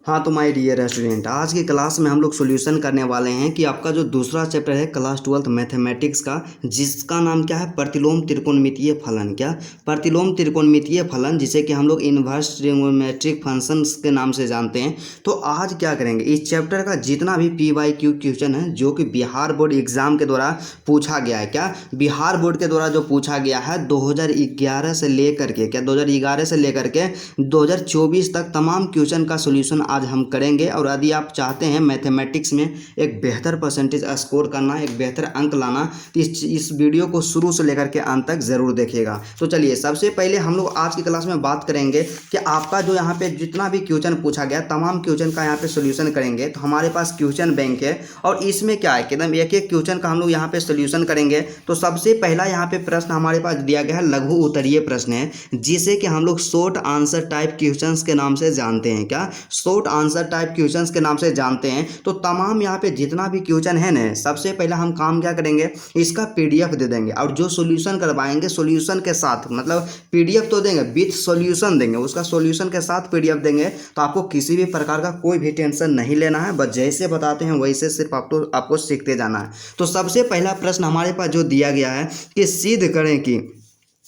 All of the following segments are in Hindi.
हाँ तो माय डियर स्टूडेंट, आज की क्लास में हम लोग सॉल्यूशन करने वाले हैं कि आपका जो दूसरा चैप्टर है क्लास 12th मैथमेटिक्स का, जिसका नाम क्या है, प्रतिलोम त्रिकोणमितीय फलन। क्या? प्रतिलोम त्रिकोणमितीय फलन, जिसे कि हम लोग इन्वर्स ट्रिग्नोमेट्रिक फंक्शंस के नाम से जानते हैं। तो आज क्या करेंगे, इस चैप्टर का जितना भी PYQ क्वेश्चन है जो कि बिहार बोर्ड एग्जाम के द्वारा पूछा गया है, क्या बिहार बोर्ड के द्वारा जो पूछा गया है 2011 से लेकर के, क्या 2011 से लेकर के 2024 तक तमाम क्वेश्चन का सोल्यूशन आज हम करेंगे। और यदि आप चाहते हैं मैथमेटिक्स में एक बेहतर परसेंटेज स्कोर करना, एक बेहतर अंक लाना, तो इस वीडियो को शुरू से लेकर के अंत तक ज़रूर देखिएगा। तो चलिए, सबसे पहले हम लोग आज की क्लास में बात करेंगे कि आपका जो यहाँ पे जितना भी क्वेश्चन पूछा गया, तमाम क्वेश्चन का यहाँ पे सोल्यूशन करेंगे। तो हमारे पास क्वेश्चन बैंक है और इसमें क्या है कि एकदम एक एक क्वेश्चन का हम लोग यहाँ पे सोल्यूशन करेंगे। तो सबसे पहला यहाँ पे प्रश्न हमारे पास दिया गया है, लघु उत्तरीय प्रश्न है, जिसे कि हम लोग शॉर्ट आंसर टाइप क्वेश्चंस के नाम से जानते हैं। क्या? शॉर्ट आंसर टाइप क्वेश्चंस के नाम से जानते हैं। तो तमाम यहाँ पे जितना भी क्वेश्चन है ना, सबसे पहले हम काम क्या करेंगे, इसका PDF दे देंगे और जो सोल्यूशन करवाएंगे सोल्यूशन के साथ, मतलब PDF तो देंगे, विथ सोल्यूशन देंगे, उसका सोल्यूशन के साथ PDF देंगे। तो आपको किसी भी प्रकार का कोई भी टेंशन नहीं लेना है, बस जैसे बताते हैं वैसे सिर्फ आपको सीखते जाना है। तो सबसे पहला प्रश्न हमारे पास जो दिया गया है कि सिद्ध करें कि,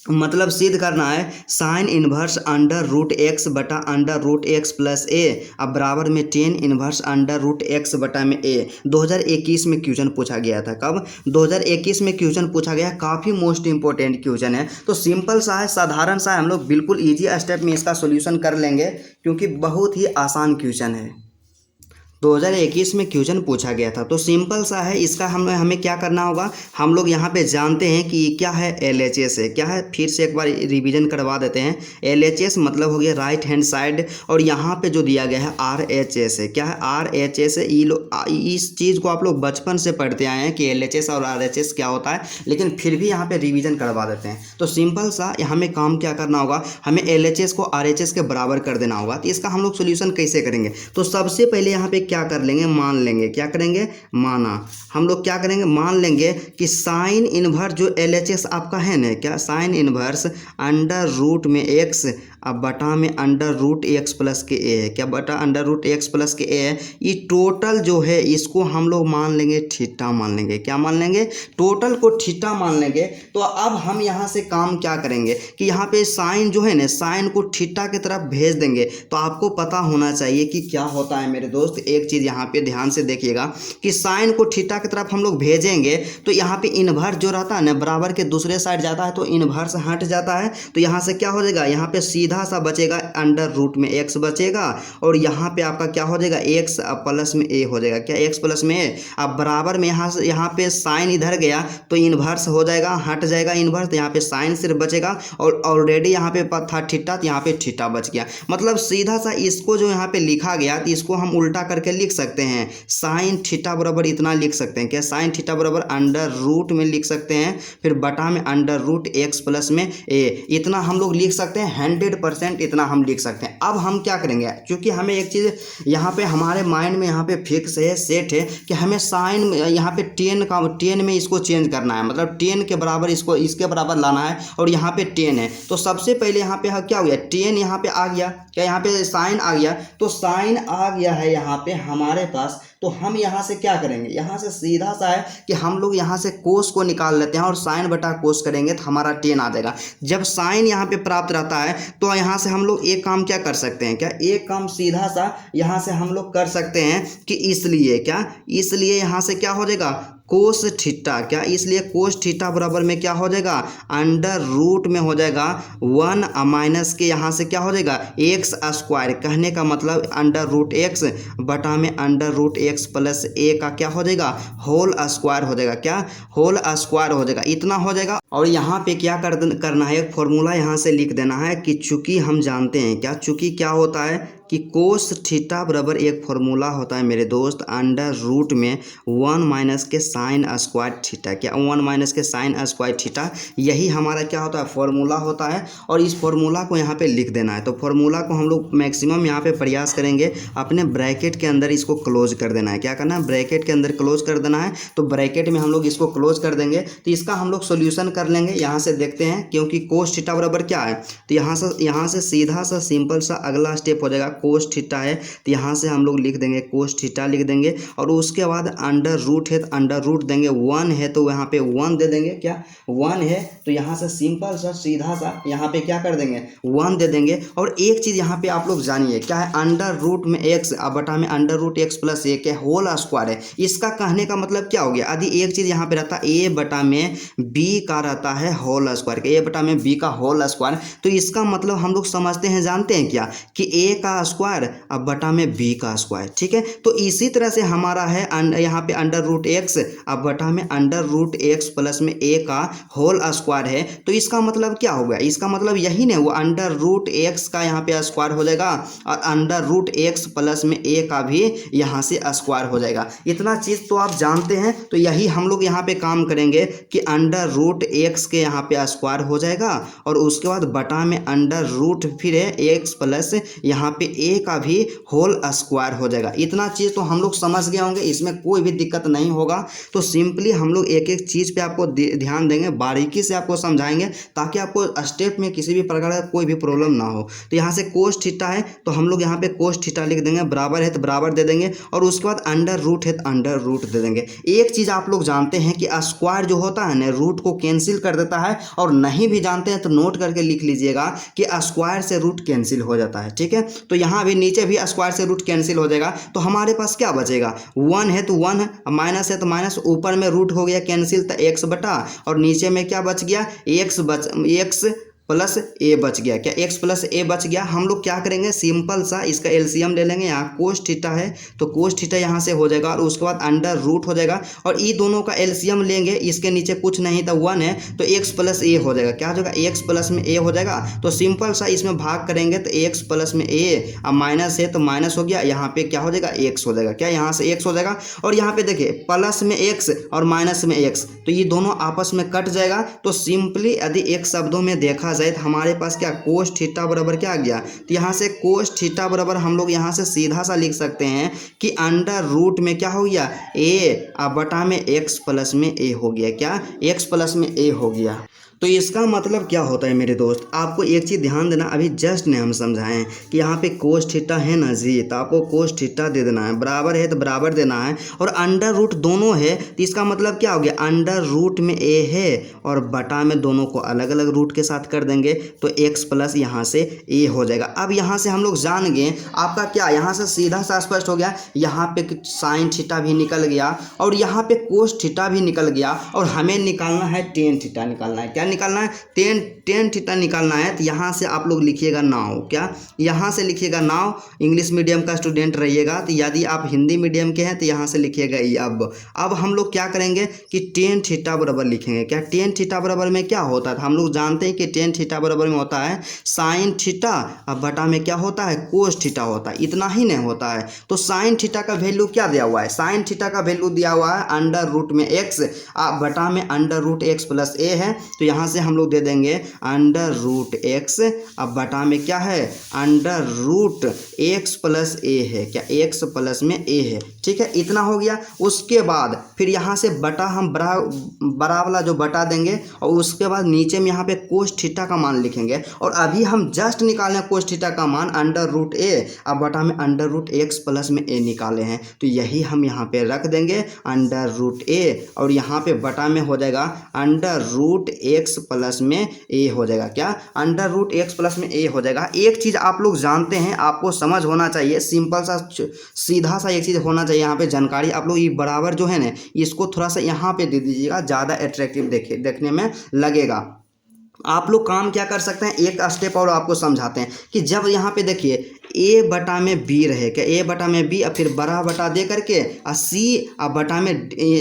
मतलब सिद्ध करना है sine inverse under root X बटा under root X plus A अब बराबर में tan inverse under root X बटा में ए। 2021 में क्वेश्चन पूछा गया था। कब? 2021 में क्वेश्चन पूछा गया, काफ़ी मोस्ट इंपॉर्टेंट क्वेश्चन है। तो सिंपल सा है, साधारण सा है, हम लोग बिल्कुल ईजी स्टेप में इसका सोल्यूशन कर लेंगे क्योंकि बहुत ही आसान क्वेश्चन है। 2021 में क्वेश्चन पूछा गया था। तो सिंपल सा है, इसका हमें क्या करना होगा, हम लोग यहाँ पे जानते हैं कि क्या है, LHS है। क्या है, फिर से एक बार रिवीजन करवा देते हैं। LHS मतलब हो गया राइट हैंड साइड, और यहाँ पे जो दिया गया है RHS है। क्या है? RHS है। इस चीज़ को आप लोग बचपन से पढ़ते आए हैं कि LHS और RHS क्या होता है, लेकिन फिर भी यहाँ पे रिवीजन करवा देते हैं। तो सिंपल सा हमें काम क्या करना होगा, हमें LHS को RHS के बराबर कर देना होगा। तो इसका हम लोग सोल्यूशन कैसे करेंगे, तो सबसे पहले यहाँ पे क्या कर लेंगे, मान लेंगे। क्या करेंगे? माना। हम लोग क्या करेंगे, मान लेंगे कि साइन इनवर्स जो LHS आपका है ना, क्या साइन इनवर्स अंडर रूट में एक्स अब बटा में अंडर रूट एक्स प्लस के ए है। क्या? बटा अंडर रूट एक्स प्लस के ए है। ये टोटल जो है इसको हम लोग मान लेंगे थीटा मान लेंगे। क्या मान लेंगे? टोटल को थीटा मान लेंगे। तो अब हम यहाँ से काम क्या करेंगे कि यहाँ पे साइन जो है ना, साइन को थीटा की तरफ भेज देंगे। तो आपको पता होना चाहिए कि क्या होता है मेरे दोस्त, एक चीज़ यहाँ पे ध्यान से देखिएगा कि साइन को थीटा की तरफ हम लोग भेजेंगे तो यहाँ पे इन्वर्स जो रहता है ना, बराबर के दूसरे साइड जाता है तो इन्वर्स हट जाता है। तो यहाँ से क्या हो जाएगा, यहाँ पे सीधा सा बचेगा अंडर रूट में एक्स बचेगा, और यहाँ पे आपका क्या हो जाएगा, एक्स प्लस में ए हो जाएगा। क्या? एक्स प्लस में ए। अब बराबर में यहाँ पे साइन इधर गया तो इन्वर्स हो जाएगा, हट जाएगा इन्वर्स, तो यहाँ पे साइन सिर्फ बचेगा, और ऑलरेडी यहाँ पे था थीटा, तो यहाँ पे थीटा बच गया। मतलब सीधा सा इसको जो यहाँ पे लिखा गया, तो इसको हम उल्टा करके लिख सकते हैं, साइन थीटा बराबर इतना लिख सकते हैं। क्या? साइन थीटा बराबर अंडर रूट में लिख सकते हैं, फिर बटा में अंडर रूट एक्स प्लस में ए, इतना हम लोग लिख सकते हैं। 100% इतना हम लिख सकते हैं। अब हम क्या करेंगे, क्योंकि हमें एक चीज़ यहाँ पे हमारे माइंड में यहाँ पे फिक्स है, सेट है कि हमें साइन यहाँ पे 10 में इसको चेंज करना है, मतलब 10 के बराबर इसको इसके बराबर लाना है, और यहाँ पे 10 है। तो सबसे पहले यहाँ पे क्या हो गया, 10 यहाँ पे आ गया। क्या? यहाँ पे साइन आ गया, तो साइन आ गया है यहाँ पे हमारे पास। तो हम यहाँ से क्या करेंगे, यहाँ से सीधा सा है कि हम लोग यहाँ से कोस को निकाल लेते हैं और साइन बटा कोस करेंगे तो हमारा 10 आ जाएगा। जब साइन यहाँ पे प्राप्त रहता है तो यहाँ से हम लोग एक काम क्या कर सकते हैं, क्या एक काम सीधा सा यहाँ से हम लोग कर सकते हैं कि इसलिए क्या, इसलिए यहाँ से क्या हो जाएगा, कोस थीटा। क्या? इसलिए कोस थीटा बराबर में क्या हो जाएगा, अंडर रूट में हो जाएगा 1 माइनस के यहाँ से क्या हो जाएगा, एक्स स्क्वायर। कहने का मतलब अंडर रूट एक्स बटा में अंडर रूट एक्स प्लस ए का क्या हो जाएगा, होल स्क्वायर हो जाएगा। क्या? होल स्क्वायर हो जाएगा, इतना हो जाएगा। और यहाँ पे क्या करना है, एक फॉर्मूला यहाँ से लिख देना है कि चूंकि हम जानते हैं, क्या चूंकि क्या होता है कि कोस थीटा बराबर एक फॉर्मूला होता है मेरे दोस्त, अंडर रूट में 1 माइनस के साइन स्क्वायर थीटा। क्या? 1 माइनस के साइन स्क्वायर थीटा, यही हमारा क्या होता है, फॉर्मूला होता है। और इस फॉर्मूला को यहाँ पे लिख देना है। तो फॉर्मूला को हम लोग मैक्सिमम यहाँ पे प्रयास करेंगे अपने ब्रैकेट के अंदर इसको क्लोज कर देना है। क्या करना है, ब्रैकेट के अंदर क्लोज कर देना है। तो ब्रैकेट में हम लोग इसको क्लोज कर देंगे, तो इसका हम लोग सोल्यूशन कर लेंगे। यहाँ से देखते हैं, क्योंकि कोस थीटा बराबर क्या है, तो यहाँ से सीधा सा सिंपल सा अगला स्टेप हो जाएगा, कोस थीटा है तो यहाँ से हम लोग लिख देंगे कोस थीटा लिख देंगे, और उसके बाद अंडर रूट है तो अंडर रूट देंगे, 1 है तो यहाँ पे 1 दे देंगे, क्या 1 है तो यहाँ से सिंपल सा सीधा सा यहाँ पे क्या कर देंगे 1 दे देंगे। और एक चीज़ यहाँ पे आप लोग जानिए क्या है, अंडर रूट में x अब बटा में अंडर रूट एक्स प्लस ए के होल स्क्वायर है। इसका कहने का मतलब क्या हो गया, यदि एक चीज़ यहाँ पे रहता है a बटा में b का रहता है होल स्क्वायर, a बटा में b का होल स्क्वायर, तो इसका मतलब हम लोग समझते हैं जानते हैं क्या कि a का स्क्वायर अब बटा में b का स्क्वायर, ठीक है। तो इसी तरह से हमारा है यहाँ पे अंडर रूट एक्स अब बटा में अंडर रूट एक्स प्लस में a का होल स्क्वायर है, तो इसका मतलब क्या हो गया, इसका मतलब यही नहीं, वो अंडर रूट एक्स का यहाँ पे स्क्वायर हो जाएगा और अंडर रूट एक्स प्लस में a का भी यहाँ से स्क्वायर हो जाएगा। इतना चीज़ तो आप जानते हैं, तो यही हम लोग यहाँ पे काम करेंगे कि अंडर रूट एक्स के यहाँ पे स्क्वायर हो जाएगा और उसके बाद बटा में अंडर रूट फिर है एक्स प्लस यहाँ पे a का भी होल स्क्वायर हो जाएगा। इतना चीज़ तो हम लोग समझ गए होंगे, इसमें कोई भी दिक्कत नहीं होगा। तो सिंपली हम लोग एक एक चीज़ पे आपको ध्यान देंगे, बारीकी से आपको समझाएंगे ताकि आपको स्टेप में किसी भी प्रकार का कोई भी प्रॉब्लम ना हो। तो यहाँ से कोस थीटा है तो हम लोग यहाँ पे कोस थीटा लिख देंगे, बराबर है तो बराबर दे देंगे, और उसके बाद अंडर रूट है तो अंडर रूट दे देंगे। एक चीज़ आप लोग जानते हैं कि स्क्वायर जो होता है ना रूट को कैंसिल कर देता है, और नहीं भी जानते हैं तो नोट करके लिख लीजिएगा कि स्क्वायर से रूट कैंसिल हो जाता है, ठीक है। तो यहाँ भी नीचे भी स्क्वायर से रूट कैंसिल हो जाएगा, तो हमारे पास क्या बचेगा, 1 है तो 1, माइनस है तो माइनस, ऊपर में रूट हो गया कैंसिल तो x बटा, और नीचे में क्या बच गया x प्लस ए बच गया, क्या x प्लस ए बच गया। हम लोग क्या करेंगे, सिंपल सा इसका एलसीएम ले लेंगे, यहाँ कोस थीटा है तो कोस थीटा यहाँ से हो जाएगा और उसके बाद अंडर रूट हो जाएगा, और ये दोनों का एलसीएम लेंगे, इसके नीचे कुछ नहीं था 1 है तो x प्लस ए हो जाएगा, क्या हो जाएगा x प्लस में ए हो जाएगा। तो सिंपल सा इसमें भाग करेंगे तो x प्लस में ए, अब माइनस है तो माइनस हो गया, यहाँ पे क्या हो जाएगा x हो जाएगा, क्या यहाँ से x हो जाएगा, और यहाँ पे देखिए प्लस में x और माइनस में x, तो ये दोनों आपस में कट जाएगा। तो सिंपली यदि एक शब्दों में देखा जाए तो हमारे पास क्या कोस थीटा बराबर क्या आ गया, तो यहाँ से कोस थीटा बराबर हम लोग यहाँ से सीधा सा लिख सकते हैं कि अंडर रूट में क्या हो गया a अब बटा में x प्लस में a हो गया, क्या x प्लस में a हो गया। तो इसका मतलब क्या होता है मेरे दोस्त, आपको एक चीज़ ध्यान देना, अभी जस्ट ने हम समझाएं कि यहाँ पे कोस थीटा है ना जी, तो आपको कोस थीटा दे देना है, बराबर है तो बराबर देना है, और अंडर रूट दोनों है तो इसका मतलब क्या हो गया, अंडर रूट में a है और बटा में दोनों को अलग अलग रूट के साथ कर देंगे तो x प्लस यहाँ से a हो जाएगा। अब यहाँ से हम लोग जान गए आपका क्या, यहाँ से सीधा सा स्पष्ट हो गया, यहाँ पे साइन थीटा भी निकल गया और यहाँ पे कोस थीटा भी निकल गया, और हमें निकालना है टेन थीटा निकालना है, क्या निकालना है, टेन थीटा निकालना है। तो यहाँ से आप लोग लिखिएगा नाउ, क्या यहाँ से लिखिएगा नाउ, इंग्लिश मीडियम का स्टूडेंट रहिएगा, तो यदि आप हिंदी मीडियम के हैं तो यहाँ से लिखिएगा ई। अब हम लोग क्या करेंगे कि टेन थीटा बराबर लिखेंगे, क्या टेन थीटा बराबर में क्या होता है, हम लोग जानते हैं कि टेन थीटा बराबर में होता है साइन थीटा अब बटा में क्या होता है कोस थीटा होता है, इतना ही नहीं होता है। तो साइन थीटा का वैल्यू क्या दिया हुआ है, साइन थीटा का वैल्यू दिया हुआ है अंडर रूट में x बटा में अंडर रूट x प्लस ए है, तो यहाँ से हम लोग दे देंगे अंडर रूट x अब बटा में क्या है अंडर रूट x प्लस ए है, क्या x प्लस में a है, ठीक है, इतना हो गया। उसके बाद फिर यहाँ से बटा हम बड़ा वाला जो बटा देंगे और उसके बाद नीचे में यहाँ पे कोस थीटा का मान लिखेंगे, और अभी हम जस्ट निकाले हैं कोस थीटा का मान अंडर रूट a अब बटा में अंडर रूट x प्लस में a निकाले हैं, तो यही हम यहाँ पे रख देंगे अंडर रूट a, और यहाँ पे बटा में हो जाएगा अंडर रूट x प्लस में a हो जाएगा, क्या अंडर रूट x प्लस में a हो जाएगा। एक चीज़ आप लोग जानते हैं, आपको समझ होना चाहिए, सिंपल सा सीधा सा एक चीज़ होना चाहिए यहाँ पे जानकारी, आप लोग ये बराबर जो है ना इसको थोड़ा सा यहाँ पे दे दीजिएगा, ज़्यादा अट्रैक्टिव देखने में लगेगा। आप लोग काम क्या कर सकते हैं, एक स्टेप और आपको समझाते हैं कि जब यहाँ पे देखिए a बटा में b रहे, क्या a बटा में b और फिर बड़ा बटा दे करके और c बटा में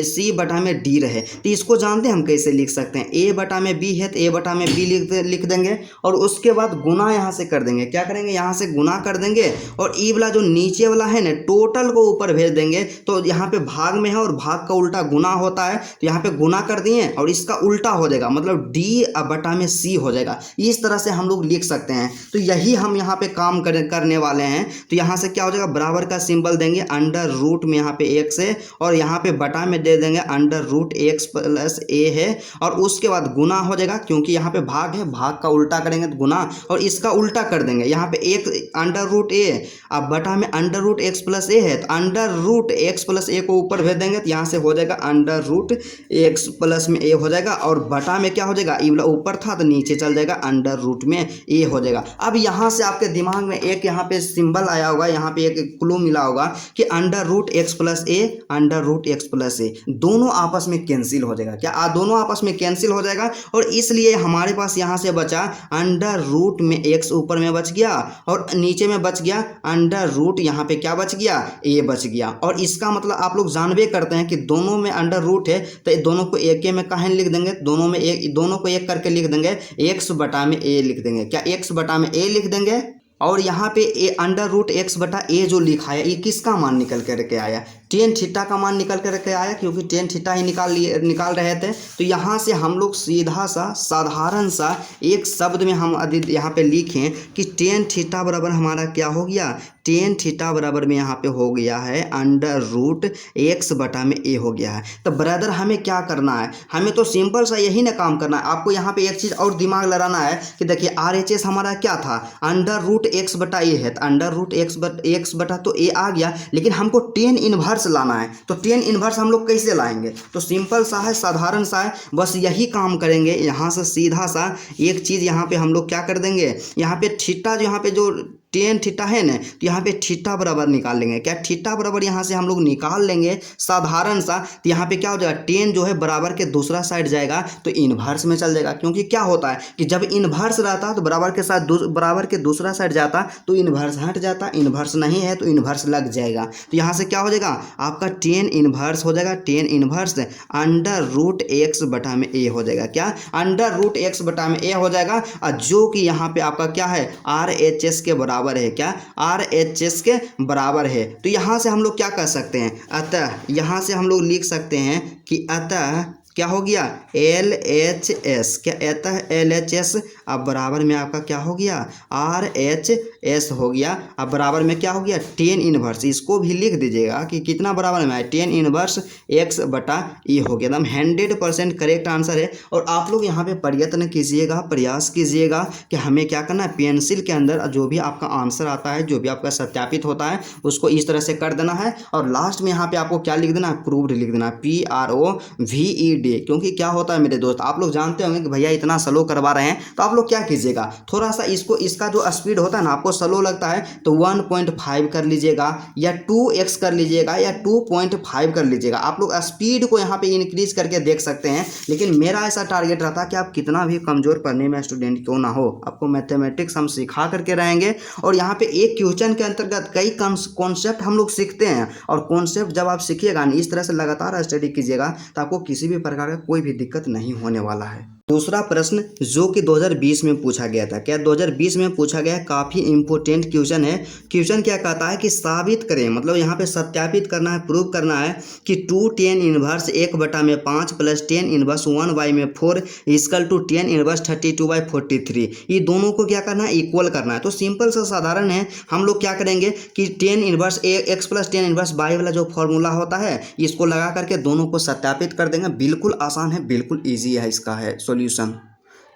c बटा में d रहे, तो इसको जानते हैं हम कैसे लिख सकते हैं, a बटा में b है तो a बटा में b लिख देंगे, और उसके बाद गुना यहाँ से कर देंगे, क्या करेंगे यहाँ से गुना कर देंगे, और ई वाला जो नीचे वाला है ना टोटल को ऊपर भेज देंगे, तो यहाँ पे भाग में है और भाग का उल्टा गुना होता है, तो यहाँ पे गुना कर दिए और इसका उल्टा हो जाएगा, मतलब d बटा में सी हो जाएगा। इस तरह से हम लोग लिख सकते हैं। तो यही हम यहाँ पे काम करने वाले हैं। तो यहाँ से क्या हो जाएगा, बराबर का सिंबल देंगे, अंडर रूट में यहाँ पे एक्स है और यहाँ पे बटा में दे देंगे अंडर रूट एक्स प्लस ए है, और उसके बाद गुना हो जाएगा, क्योंकि यहाँ पे भाग है, भाग का उल्टा करेंगे तो गुना, और इसका उल्टा कर देंगे। यहाँ पे एक अंडर रूट ए, अब बटा में अंडर रूट एक्स प्लस ए है, तो अंडर रूट एक्स प्लस ए को ऊपर भेज देंगे, तो यहाँ से हो जाएगा अंडर रूट एक्स प्लस में ए हो जाएगा, और बटा में क्या हो जाएगा, ये वाला ऊपर था तो नीचे चल जाएगा, अंडर रूट में ए हो जाएगा। अब यहाँ से आपके दिमाग में एक यहाँ पे सिंबल आया होगा, यहाँ पे एक क्लू मिला होगा कि अंडर रूट एक्स प्लस ए, अंडर रूट एक्स प्लस ए दोनों आपस में कैंसिल हो जाएगा। क्या दोनों आपस में कैंसिल हो जाएगा, और इसलिए हमारे पास यहाँ से बचा अंडर रूट में एक्स ऊपर में बच गया और नीचे में बच गया अंडर रूट, यहाँ पे क्या बच गया, ए बच गया। और इसका मतलब आप लोग जानबे करते हैं कि दोनों में अंडर रूट है, तो दोनों को एक में कहाँ लिख देंगे, दोनों को एक करके लिख देंगे, एक्स बटा में ए लिख देंगे। क्या एक्स बटा में ए लिख देंगे, और यहाँ पे ए अंडर रूट एक्स बटा ए जो लिखा है, ये किसका मान निकल करके आया, टेन थीटा का मान निकल करके आया, क्योंकि टेन थीटा ही निकाल रहे थे। तो यहाँ से हम लोग सीधा सा साधारण सा एक शब्द में हम यदि यहाँ पे लिखें कि टेन थीटा बराबर हमारा क्या हो गया, टेन थीटा बराबर में यहाँ पे हो गया है अंडर रूट एक्स बटा में ए हो गया है। तो ब्रदर हमें क्या करना है, हमें तो सिंपल सा यही ना काम करना है। आपको यहाँ पे एक चीज़ और दिमाग लगाना है कि देखिए RHS हमारा क्या था, अंडर रूट एक्स बटा ए है, तो अंडर रूट एक्स बटा तो ए आ गया, लेकिन हमको टेन इनवर्स लाना है। तो टेन इनवर्स हम लोग कैसे लाएंगे, तो सिंपल सा है, साधारण सा है, बस यही काम करेंगे। यहाँ से सीधा सा एक चीज़ यहाँ पे हम लोग क्या कर देंगे, यहाँ पे थीटा जो यहाँ पे जो टेन थीटा है ना, तो यहाँ पे थीटा बराबर निकाल लेंगे। क्या थीटा बराबर यहाँ से हम लोग निकाल लेंगे साधारण सा, तो यहाँ पे क्या हो जाएगा, टेन जो है बराबर के दूसरा साइड जाएगा तो इन्वर्स में चल जाएगा। क्योंकि क्या होता है कि जब इन्वर्स रहता तो बराबर के साथ बराबर के दूसरा साइड जाता तो इन्वर्स हट जाता, इन्वर्स नहीं है तो इन्वर्स लग जाएगा। तो यहाँ से क्या हो जाएगा, आपका टेन इन्वर्स हो जाएगा, tan inverse under root X बटा में ए हो जाएगा। क्या अंडर रूट एक्स बटा में ए हो जाएगा, और जो कि यहाँ पे आपका क्या है RHS के बराबर है। क्या RHS के बराबर है। तो यहाँ से हम लोग क्या कर सकते हैं, अतः यहाँ से हम लोग लिख सकते हैं कि अतः क्या हो गया LHS, क्या अतः LHS अब बराबर में आपका क्या हो गया RHS हो गया। अब बराबर में क्या हो गया टेन इनवर्स, इसको भी लिख दीजिएगा कि कितना बराबर में है, टेन इनवर्स एक्स बटा ई हो गया। एकदम 100% करेक्ट आंसर है। और आप लोग यहाँ पे प्रयत्न कीजिएगा, प्रयास कीजिएगा कि हमें क्या करना है, पेंसिल के अंदर जो भी आपका आंसर आता है, जो भी आपका सत्यापित होता है, उसको इस तरह से कर देना है। और लास्ट में यहाँ पे आपको क्या लिख देना है, प्रूव्ड लिख देना है, PROVED। क्योंकि क्या होता है मेरे दोस्त, आप लोग जानते होंगे कि भैया इतना स्लो करवा रहे हैं, तो आप लोग क्या कीजिएगा, थोड़ा सा इसका जो स्पीड होता है ना, आपको स्लो लगता है तो 1.5 कर लीजिएगा, या 2x कर लीजिएगा, या 2.5 कर लीजिएगा। आप लोग स्पीड को यहाँ पे इंक्रीज करके देख सकते हैं। लेकिन मेरा ऐसा टारगेट रहता है कि आप कितना भी कमजोर पढ़ने में स्टूडेंट क्यों ना हो, आपको मैथमेटिक्स हम सिखा करके रहेंगे। और यहाँ पे एक क्वेश्चन के अंतर्गत कई कॉन्सेप्ट हम लोग सीखते हैं, और कॉन्सेप्ट जब आप सीखिएगा इस तरह से लगातार स्टडी कीजिएगा तो आपको किसी भी प्रकार का कोई भी दिक्कत नहीं होने वाला है। दूसरा प्रश्न जो कि 2020 में पूछा गया था, क्या 2020 में पूछा गया, काफ़ी इंपॉर्टेंट क्वेश्चन है। क्वेश्चन क्या कहता है कि साबित करें, मतलब यहाँ पे सत्यापित करना है, प्रूव करना है कि 2 tan inverse 1/5 plus tan inverse 1/4 equal to tan inverse 32/43, ये दोनों को क्या करना है, इक्वल करना है। तो सिंपल सा साधारण है, हम लोग क्या करेंगे कि tan inverse X plus tan inverse Y वाला जो फॉर्मूला होता है, इसको लगा करके दोनों को सत्यापित कर देंगे। बिल्कुल आसान है, बिल्कुल ईजी है इसका है सॉल्यूशन।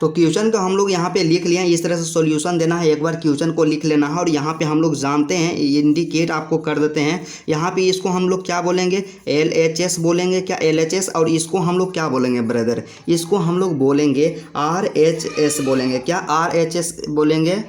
तो क्वेश्चन को हम लोग यहाँ पे लिख लिए, इस तरह से सॉल्यूशन देना है, एक बार क्वेश्चन को लिख लेना है। और यहाँ पे हम लोग जानते हैं, इंडिकेट आपको कर देते हैं, यहाँ पे इसको हम लोग क्या बोलेंगे, LHS बोलेंगे। क्या LHS, और इसको हम लोग क्या बोलेंगे ब्रदर, इसको हम लोग बोलेंगे RHS बोलेंगे। क्या RHS बोलेंगे।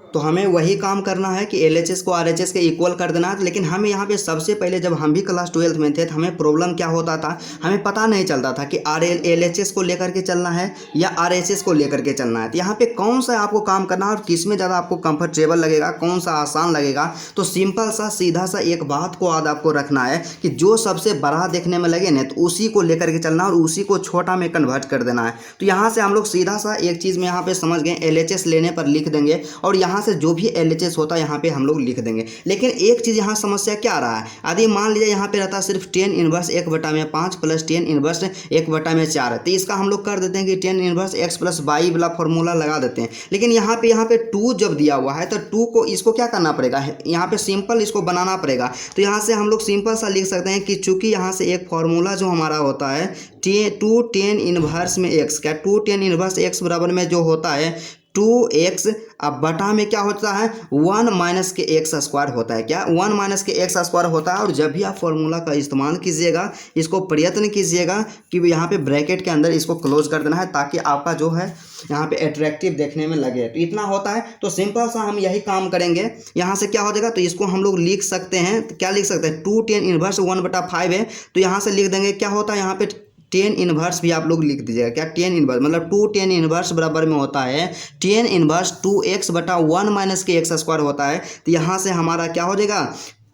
तो हमें वही काम करना है कि LHS को RHS के इक्वल कर देना है। लेकिन हमें यहाँ पे सबसे पहले जब हम भी क्लास 12 में थे तो हमें प्रॉब्लम क्या होता था, हमें पता नहीं चलता था कि LHS को लेकर के चलना है या RHS को लेकर के चलना है। तो यहाँ पे कौन सा आपको काम करना है और किस में ज़्यादा आपको कंफर्टेबल लगेगा, कौन सा आसान लगेगा। तो सिंपल सा सीधा सा एक बात को याद आपको रखना है कि जो सबसे बड़ा देखने में लगे ना, तो उसी को लेकर के चलना और उसी को छोटा में कन्वर्ट कर देना है। तो यहाँ से हम लोग सीधा सा एक चीज़ में यहाँ पे समझ गए, LHS लेने पर लिख देंगे। और यहाँ यहाँ से जो भी LHS होता है यहाँ पे हम लोग लिख देंगे। लेकिन एक चीज़ यहाँ समस्या क्या आ रहा है, यदि मान लीजिए यहाँ पे रहता है सिर्फ 10 इनवर्स 1/5 प्लस 10 इनवर्स 1/4 है, तो इसका हम लोग कर देते हैं कि 10 इनवर्स x प्लस वाई वाला फॉर्मूला लगा देते हैं। लेकिन यहाँ पे 2 जब दिया हुआ है तो 2 को इसको क्या करना पड़ेगा, यहाँ पे सिंपल इसको बनाना पड़ेगा। तो यहाँ से हम लोग सिंपल सा लिख सकते हैं कि चूंकि यहाँ से एक फॉर्मूला जो हमारा होता है 2 10 इनवर्स में x, क्या 2 10 इनवर्स x बराबर में जो होता है 2x, अब बटा में क्या होता है 1 माइनस के एक्स स्क्वायर होता है, क्या 1 माइनस के एक्स स्क्वायर होता है। और जब भी आप फॉर्मूला का इस्तेमाल कीजिएगा, इसको प्रयत्न कीजिएगा कि यहाँ पे ब्रैकेट के अंदर इसको क्लोज कर देना है, ताकि आपका जो है यहाँ पे अट्रैक्टिव देखने में लगे। तो इतना होता है, तो सिंपल सा हम यही काम करेंगे। यहाँ से क्या हो जाएगा, तो इसको हम लोग लिख सकते हैं, तो क्या लिख सकते हैं 2 10 इनवर्स 1/5 है, तो यहाँ से लिख देंगे क्या होता है यहाँ पे 10 इनवर्स भी आप लोग लिख दीजिएगा, क्या 10 इनवर्स मतलब 2 10 इनवर्स बराबर में होता है 10 इनवर्स 2x/1 माइनस के एक्स स्क्वायर होता है। तो यहाँ से हमारा क्या हो जाएगा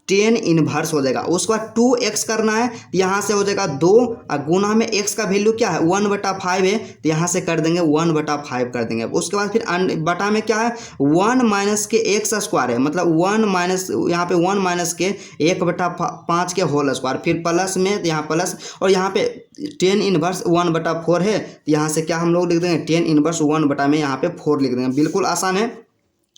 10 इनवर्स हो जाएगा। उसके बाद 2x करना है, तो यहाँ से हो जाएगा 2 और गुना में x का वैल्यू क्या है 1/5 है, तो यहाँ से कर देंगे 1/5 कर देंगे। उसके बाद फिर बटा में क्या है 1 माइनस के एक्स स्क्वायर है, मतलब 1 माइनस यहाँ पे 1 माइनस के 1/5 के होल स्क्वायर, फिर प्लस में यहाँ प्लस, और यहाँ पे 10 इनवर्स 1/4 है, तो यहाँ से क्या हम लोग लिख देंगे 10 इनवर्स 1 में यहाँ पे 4 लिख देंगे। बिल्कुल आसान है,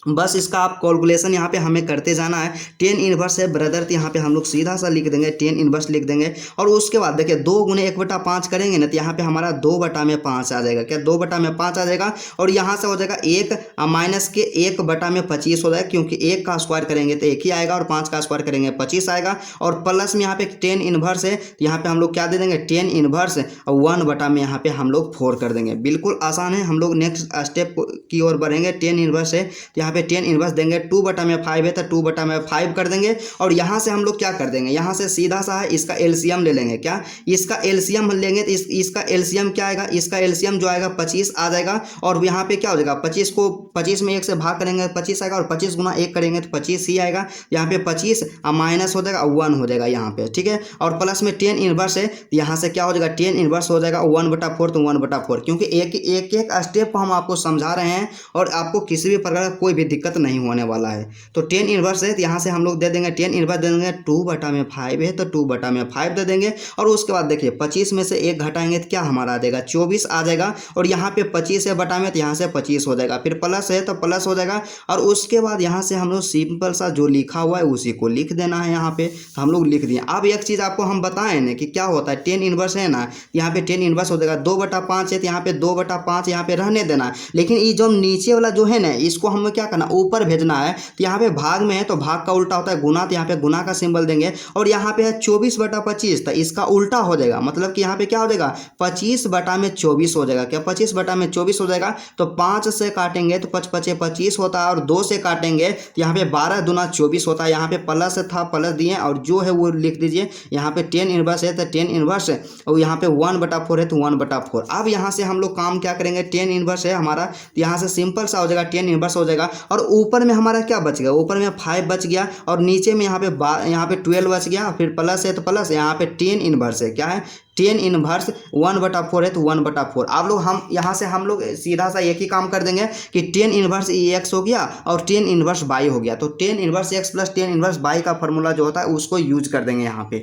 बस इसका आप कैलकुलेशन यहाँ पे हमें करते जाना है। 10 इनवर्स है ब्रदर, तो यहाँ पे हम लोग सीधा सा लिख देंगे 10 इनवर्स लिख देंगे। और उसके बाद देखिए 2 गुने 1/5 करेंगे ना, तो यहाँ पे हमारा 2/5 आ जाएगा, क्या 2/5 आ जाएगा। और यहाँ से हो जाएगा 1 माइनस के 1/25 हो जाएगा, क्योंकि 1 का स्क्वायर करेंगे तो 1 ही आएगा, और 5 का स्क्वायर करेंगे 25 आएगा। और प्लस में यहाँ पे 10 इनवर्स है, तो यहाँ पे हम लोग क्या दे देंगे 10 इनवर्स 1 में यहाँ पे हम लोग 4 कर देंगे। बिल्कुल आसान है, हम लोग नेक्स्ट स्टेप की ओर बढ़ेंगे। 10 इनवर्स है, यहाँ पे 10 इनवर्स देंगे, 2/5 है तो 2/5 कर देंगे। और यहाँ से हम लोग क्या कर देंगे, यहाँ से सीधा सा है इसका एलसीएम ले लेंगे, क्या इसका एलसीएम लेंगे, तो इसका एलसीएम क्या आएगा, इसका एलसीएम जो आएगा 25 आ जाएगा। और यहाँ पे क्या हो जाएगा 25 को 25 में 1 से भाग करेंगे 25 आएगा, और 25 गुना 1 करेंगे तो 25 ही आएगा। यहाँ पे 25 माइनस हो जाएगा 1 हो जाएगा यहाँ पे, ठीक है। और प्लस में 10 इनवर्स है, तो यहाँ से क्या हो जाएगा 10 इनवर्स हो जाएगा 1/4, तो 1/4, क्योंकि एक स्टेप को हम आपको समझा रहे हैं और आपको किसी भी प्रकार का कोई भी दिक्कत नहीं होने वाला है। तो 10 इनवर्स है, तो यहाँ से हम लोग दे देंगे 10 इनवर्स दे देंगे 2/5 है, तो 2/5 दे देंगे। और उसके बाद देखिए 25 में से 1 घटाएंगे तो क्या हमारा आ जाएगा 24 आ जाएगा। और यहाँ पे 25 है बटा में, तो यहाँ से 25 हो जाएगा, फिर प्लस है तो प्लस हो जाएगा। और उसके बाद यहाँ से हम लोग सिंपल सा जो लिखा हुआ है उसी को लिख देना है यहाँ पे, तो हम लोग लिख दिए। अब एक चीज़ आपको हम बताएं ना कि क्या होता है 10 इनवर्स है ना, यहाँ पे 10 इनवर्स हो जाएगा 2/5 है, तो यहाँ पे 2/5 यहाँ पे रहने देना। लेकिन ये जो नीचे वाला जो है ना, इसको हमें क्या करना ऊपर भेजना है। तो यहाँ पे भाग में है तो भाग का उल्टा होता है गुना, तो यहाँ पे गुना का सिंबल देंगे। और यहाँ पे है 24/25, तो इसका उल्टा हो जाएगा, मतलब कि यहाँ पे क्या हो जाएगा 25/24 हो जाएगा, क्या 25/24 हो जाएगा। तो 5 से काटेंगे तो 5 × 25 होता है, और 2 से काटेंगे तो यहाँ पे 12 दूना 24 होता है। यहाँ पे प्लस था प्लस दिए, और जो है वो लिख दीजिए। यहाँ पे 10 इनवर्स है तो 10 इनवर्स, और यहाँ पे 1/4 है तो 1/4। अब यहाँ से हम लोग काम क्या करेंगे, 10 इनवर्स है हमारा, तो यहाँ से सिंपल सा हो जाएगा 10 इनवर्स हो जाएगा। और ऊपर में हमारा क्या बच गया, ऊपर में 5 बच गया, और नीचे में यहाँ पे 12 बच गया, फिर प्लस है तो प्लस, यहाँ पे 10 इनवर्स है, क्या है 10 इनवर्स 1/4 है तो 1/4। आप लोग हम यहाँ से हम लोग सीधा सा एक ही काम कर देंगे कि 10 इनवर्स x हो गया और 10 इनवर्स y हो गया। तो 10 inverse x plus 10 inverse y का फॉर्मूला जो होता है उसको यूज कर देंगे यहाँ पे।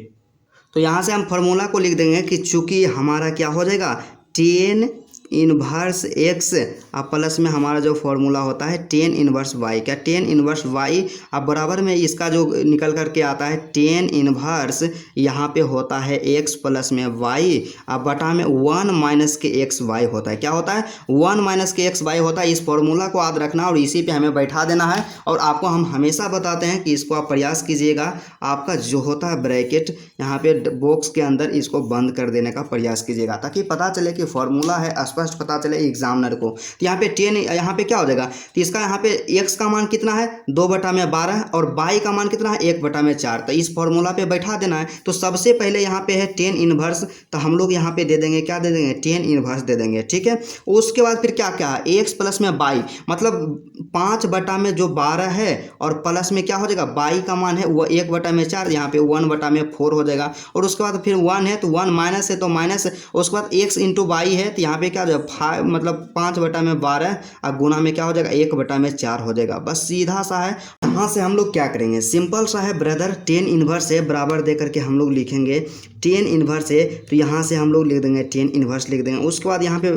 तो यहाँ से हम फार्मूला को लिख देंगे कि चूंकि हमारा क्या हो जाएगा 10 इनवर्स x अब प्लस में हमारा जो फॉर्मूला होता है 10 इनवर्स y, क्या 10 इनवर्स y अब बराबर में इसका जो निकल करके आता है 10 इनवर्स यहाँ पे होता है x प्लस में y, अब बटा में 1 माइनस के एक्स वाई होता है, क्या होता है 1 माइनस के एक्स वाई होता है। इस फॉर्मूला को याद रखना और इसी पे हमें बैठा देना है। और आपको हम हमेशा बताते हैं कि इसको आप प्रयास कीजिएगा, आपका जो होता है ब्रैकेट यहाँ पे बॉक्स के अंदर इसको बंद कर देने का प्रयास कीजिएगा, ताकि पता चले कि फॉर्मूला है, स्पष्ट पता चले एग्जामिनर को। तो यहाँ पे 10 यहाँ पे क्या हो जाएगा, तो इसका यहाँ पे x का मान कितना है 2/12 और y का मान कितना है 1/4। तो इस फॉर्मूला पे बैठा देना है। तो सबसे पहले यहाँ पे है 10 इनवर्स, तो हम लोग यहाँ पे दे देंगे, क्या दे देंगे 10 इनवर्स दे देंगे, ठीक है। उसके बाद फिर क्या क्या है x प्लस में y, मतलब 5/12 है और प्लस में क्या हो जाएगा y का मान है वो 1/4, यहाँ पे 1/4 हो जाएगा। और उसके बाद फिर 1 है तो 1 माइनस है तो माइनस, उसके बाद x इंटू वाई है तो यहाँ पे क्या जाएगा 5 मतलब 5/12 और गुना में क्या हो जाएगा 1/4 हो जाएगा। बस सीधा सा है। यहाँ से हम लोग क्या करेंगे, सिंपल सा है ब्रदर, टेन इन्वर्स है बराबर दे करके हम लोग लिखेंगे टेन इन्वर्स है, तो यहाँ से हम लोग लिख देंगे टेन इन्वर्स लिख देंगे। उसके बाद यहाँ पे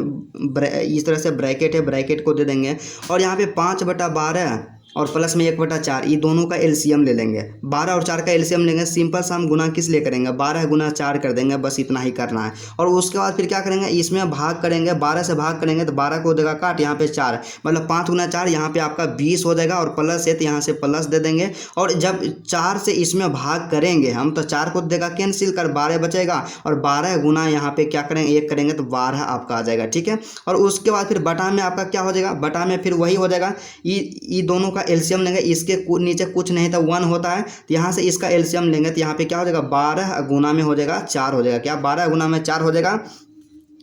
इस तरह से ब्रैकेट है, ब्रैकेट को दे देंगे और यहाँ पे 5/12 और प्लस में 1/4 ये दोनों का एलसीएम ले लेंगे। 12 और 4 का एलसीएम लेंगे। सिंपल सा हम गुना किस लिए करेंगे, 12 गुना 4 कर देंगे, बस इतना ही करना है। और उसके बाद फिर क्या करेंगे, इसमें भाग करेंगे, 12 से भाग करेंगे तो 12 को देगा काट, यहाँ पे 4 मतलब 5 गुना 4 यहाँ पे आपका 20 हो जाएगा और प्लस है तो यहाँ से प्लस दे देंगे। और जब 4 से इसमें भाग करेंगे हम तो 4 को देगा कैंसिल कर, 12 बचेगा और 12 गुना यहाँ पे क्या करेंगे 1 करेंगे तो 12 आपका आ जाएगा। ठीक है, और उसके बाद फिर बटा में आपका क्या हो जाएगा, बटा में फिर वही हो जाएगा, ये दोनों का एलसीएम लेंगे। इसके नीचे कुछ नहीं था 1 होता है तो यहाँ से इसका एलसीएम लेंगे तो यहाँ पे क्या हो जाएगा 12 गुना में हो जाएगा 4 हो जाएगा। क्या 12 गुना में 4 हो जाएगा,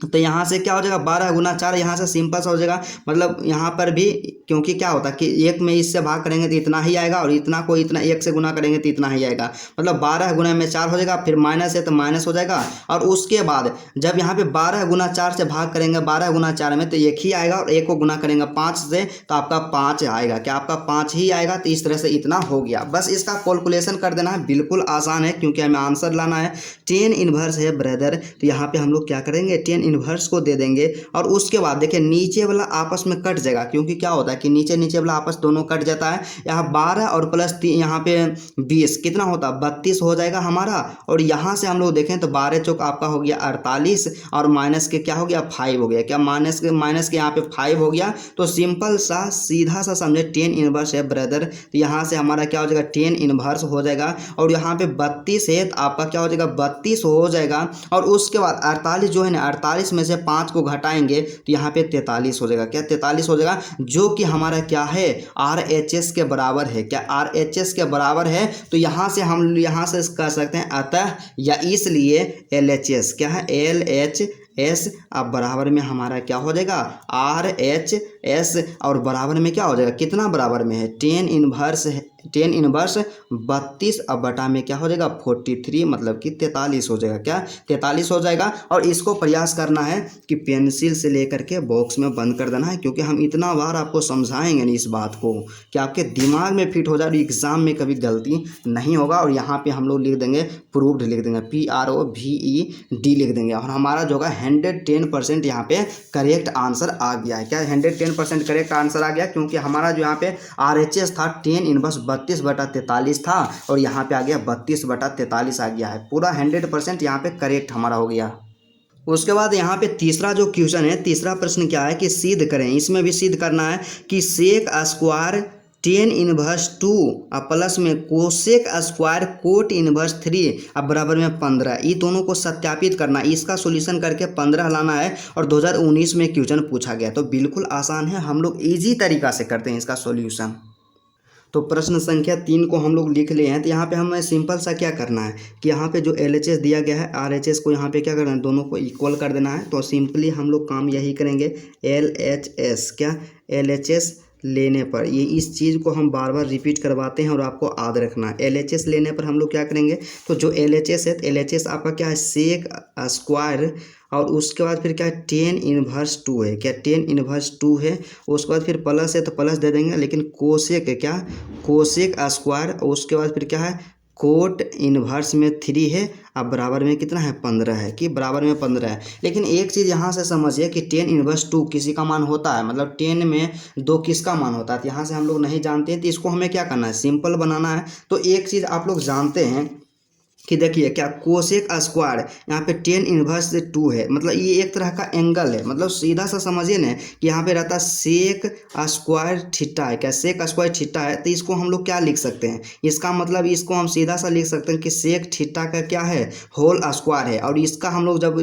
तो यहाँ से क्या हो जाएगा 12 गुना 4, यहाँ से सिंपल सा हो जाएगा। मतलब यहाँ पर भी क्योंकि क्या होता है कि एक में इससे भाग करेंगे तो इतना ही आएगा और इतना को इतना एक से गुना करेंगे तो इतना ही आएगा। मतलब 12 गुना में 4 हो जाएगा, फिर माइनस है तो माइनस हो जाएगा। और उसके बाद जब यहाँ पे 12 गुना 4 से भाग करेंगे 12 गुना 4 में तो 1 ही आएगा और 1 को गुना करेंगे 5 से तो आपका 5 आएगा। क्या आपका 5 ही आएगा। तो इस तरह से इतना हो गया। बस इसका कैलकुलेशन कर देना है, बिल्कुल आसान है क्योंकि हमें आंसर लाना है। टेन इनवर्स है ब्रदर, तो यहाँ पे हम लोग क्या करेंगे टेन इनवर्स को दे देंगे। और उसके बाद देखिए नीचे वाला आपस में कट जाएगा, क्योंकि क्या होता है कि नीचे वाला आपस दोनों कट जाता है। यहाँ 12 और प्लस 3 यहाँ पे 20 कितना होता है 32 हो जाएगा हमारा। और यहाँ से हम लोग देखें तो 12 चौक आपका हो गया 48 और माइनस के क्या हो गया 5 हो गया। क्या माइनस के यहाँ पे 5 हो गया। तो सिंपल सा सीधा सा समझे टेन इनवर्स है ब्रदर, तो यहाँ से हमारा क्या हो जाएगा टेन इनवर्स हो जाएगा। और यहाँ पे 32 है तो आपका क्या हो जाएगा 32 हो जाएगा। और उसके बाद 48 जो है ना 48 में से 5 को घटाएंगे तो यहाँ पे 43 हो जाएगा। क्या 43 हो जाएगा, जो कि हमारा क्या है RHS के बराबर है। क्या RHS के बराबर है। तो यहाँ से हम यहाँ से कर सकते हैं अतः या इसलिए LHS क्या है LHS अब बराबर में हमारा क्या हो जाएगा RHS और बराबर में क्या हो जाएगा कितना बराबर में है टेन इनवर्स है। टेन इनवर्स 32 अब बटा में क्या हो जाएगा 43 मतलब कि 43 हो जाएगा। क्या 43 हो जाएगा। और इसको प्रयास करना है कि पेंसिल से लेकर के बॉक्स में बंद कर देना है, क्योंकि हम इतना बार आपको समझाएंगे नहीं इस बात को कि आपके दिमाग में फिट हो जाए, एग्जाम में कभी गलती नहीं होगा। और यहाँ पे हम लोग लिख देंगे प्रूव्ड, लिख देंगे PROVED लिख देंगे। और हमारा जो होगा 110% यहाँ पे करेक्ट आंसर आ गया है। क्या 110% करेक्ट आंसर आ गया, क्योंकि हमारा जो यहाँ पे RHS था टेन इनवर्स 32/43 था और यहाँ पे आ गया 32/43 आ गया है। पूरा 100% यहाँ पे करेक्ट हमारा हो गया। उसके बाद यहाँ पे तीसरा जो क्वेश्चन है, तीसरा प्रश्न क्या है कि सिद्ध करें। इसमें भी सिद्ध करना है कि सेक स्क्वायर टेन इनवर्स 2 और प्लस में कोसेक स्क्वायर कोट इनवर्स 3 अब बराबर में 15, ये दोनों को सत्यापित करना। इसका सॉल्यूशन करके 15 लाना है और 2019 में क्वेश्चन पूछा गया। तो बिल्कुल आसान है, हम लोग इजी तरीका से करते हैं इसका सॉल्यूशन। तो प्रश्न संख्या 3 को हम लोग लिख लिए हैं। तो यहाँ पे हमें सिंपल सा क्या करना है कि यहाँ पे जो LHS दिया गया है RHS को यहाँ पे क्या करना है दोनों को इक्वल कर देना है। तो सिंपली हम लोग काम यही करेंगे LHS क्या LHS लेने पर, ये इस चीज़ को हम बार बार रिपीट करवाते हैं और आपको याद रखना है। LHS लेने पर हम लोग क्या करेंगे, तो जो LHS है LHS आपका क्या है सेक स्क्वायर और उसके बाद फिर क्या है टेन इनवर्स 2 है। क्या टेन इनवर्स 2 है। उसके बाद फिर प्लस है तो प्लस दे देंगे, लेकिन कोसेक है क्या कोसेक स्क्वायर। उसके बाद फिर क्या है कोट इनवर्स में 3 है अब बराबर में कितना है 15 है। कि बराबर में 15 है। लेकिन एक चीज़ यहाँ से समझिए कि टेन इनवर्स 2 किसी का मान होता है, मतलब 10 में 2 किसका मान होता है। तो यहाँ से हम लोग नहीं जानते हैं, तो इसको हमें क्या करना है सिंपल बनाना है। तो एक चीज़ आप लोग जानते हैं कि देखिए क्या कोसेक स्क्वायर यहाँ पे टेन इनवर्स 2 है, मतलब ये एक तरह का एंगल है। मतलब सीधा सा समझिए ना कि यहाँ पे रहता है सेक स्क्वायर थीटा है। क्या सेक स्क्वायर थीटा है। तो इसको हम लोग क्या लिख सकते हैं, इसका मतलब इसको हम सीधा सा लिख सकते हैं कि सेक थीटा का क्या है होल स्क्वायर है। और इसका हम लोग जब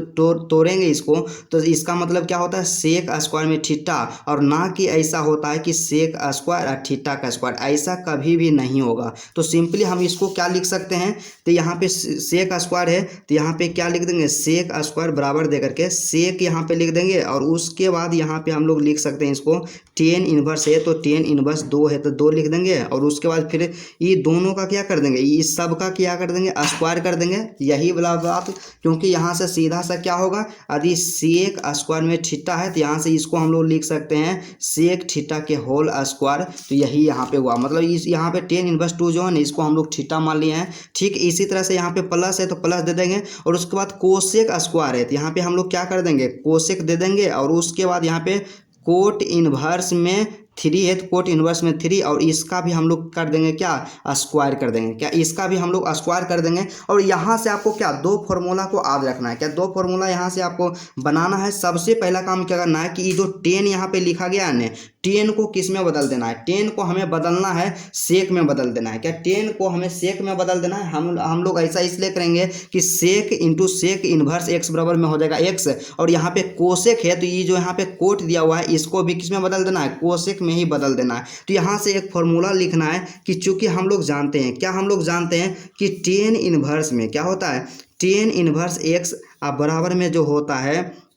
तोड़ेंगे इसको तो इसका मतलब क्या होता है सेक स्क्वायर में थीटा, और ना कि ऐसा होता है कि सेक स्क्वायर और थीटा का स्क्वायर, ऐसा कभी भी नहीं होगा। तो सिंपली हम इसको क्या लिख सकते हैं, तो यहाँ पे सेक स्क्वायर है तो यहाँ पे क्या लिख देंगे, सेक स्क्वायर बराबर दे करके सेक यहाँ पे लिख देंगे। और उसके बाद यहाँ पे हम लोग लिख सकते हैं इसको टेन इनवर्स है तो टेन इनवर्स 2 है तो 2 लिख देंगे। और उसके बाद फिर ये दोनों का क्या कर देंगे, इस सब का क्या कर देंगे, स्क्वायर कर देंगे। यही वाला बात, क्योंकि यहाँ से सीधा सा क्या होगा, यदि सेक स्क्वायर में थीटा है तो यहाँ से इसको हम लोग लिख सकते हैं सेक थीटा के होल स्क्वायर। तो यही यहाँ पे हुआ, मतलब इस यहाँ पे टेन इनवर्स 2 जो है ना इसको हम लोग थीटा मान लिए हैं। ठीक इसी तरह से यहाँ पे प्लस है तो प्लस दे देंगे। और उसके बाद कोसेक स्क्वायर है तो यहाँ पे हम लोग क्या कर देंगे, कोसेक दे देंगे। और उसके बाद यहाँ पे कोट इनवर्स में 3 है तो कोट इनवर्स में 3, और इसका भी हम लोग कर देंगे क्या, स्क्वायर कर देंगे। क्या इसका भी हम लोग स्क्वायर कर देंगे। और यहाँ से आपको क्या 2 फॉर्मूला को याद रखना है। क्या 2 फॉर्मूला यहाँ से आपको बनाना है। सबसे पहला काम क्या करना है कि ये जो 10 यहाँ पे लिखा गया है ना, 10 को किस में बदल देना है, 10 को हमें बदलना है सेक में बदल देना है। क्या 10 को हमें सेक में बदल देना है। हम लोग ऐसा इसलिए करेंगे कि सेक इंटू सेक इनवर्स एक्स बराबर में हो जाएगा एक्स। और यहाँ पे कोसेक है तो ये जो यहाँ पे कोट दिया हुआ है इसको भी किस में बदल देना है, कोसेक में ही बदल देना है। तो यहाँ से एक फॉर्मूला लिखना है कि चूंकि हम लोग जानते हैं, क्या हम लोग जानते हैं कि टेन इनवर्स में क्या होता है, टेन इनवर्स एक्स बराबर में जो होता है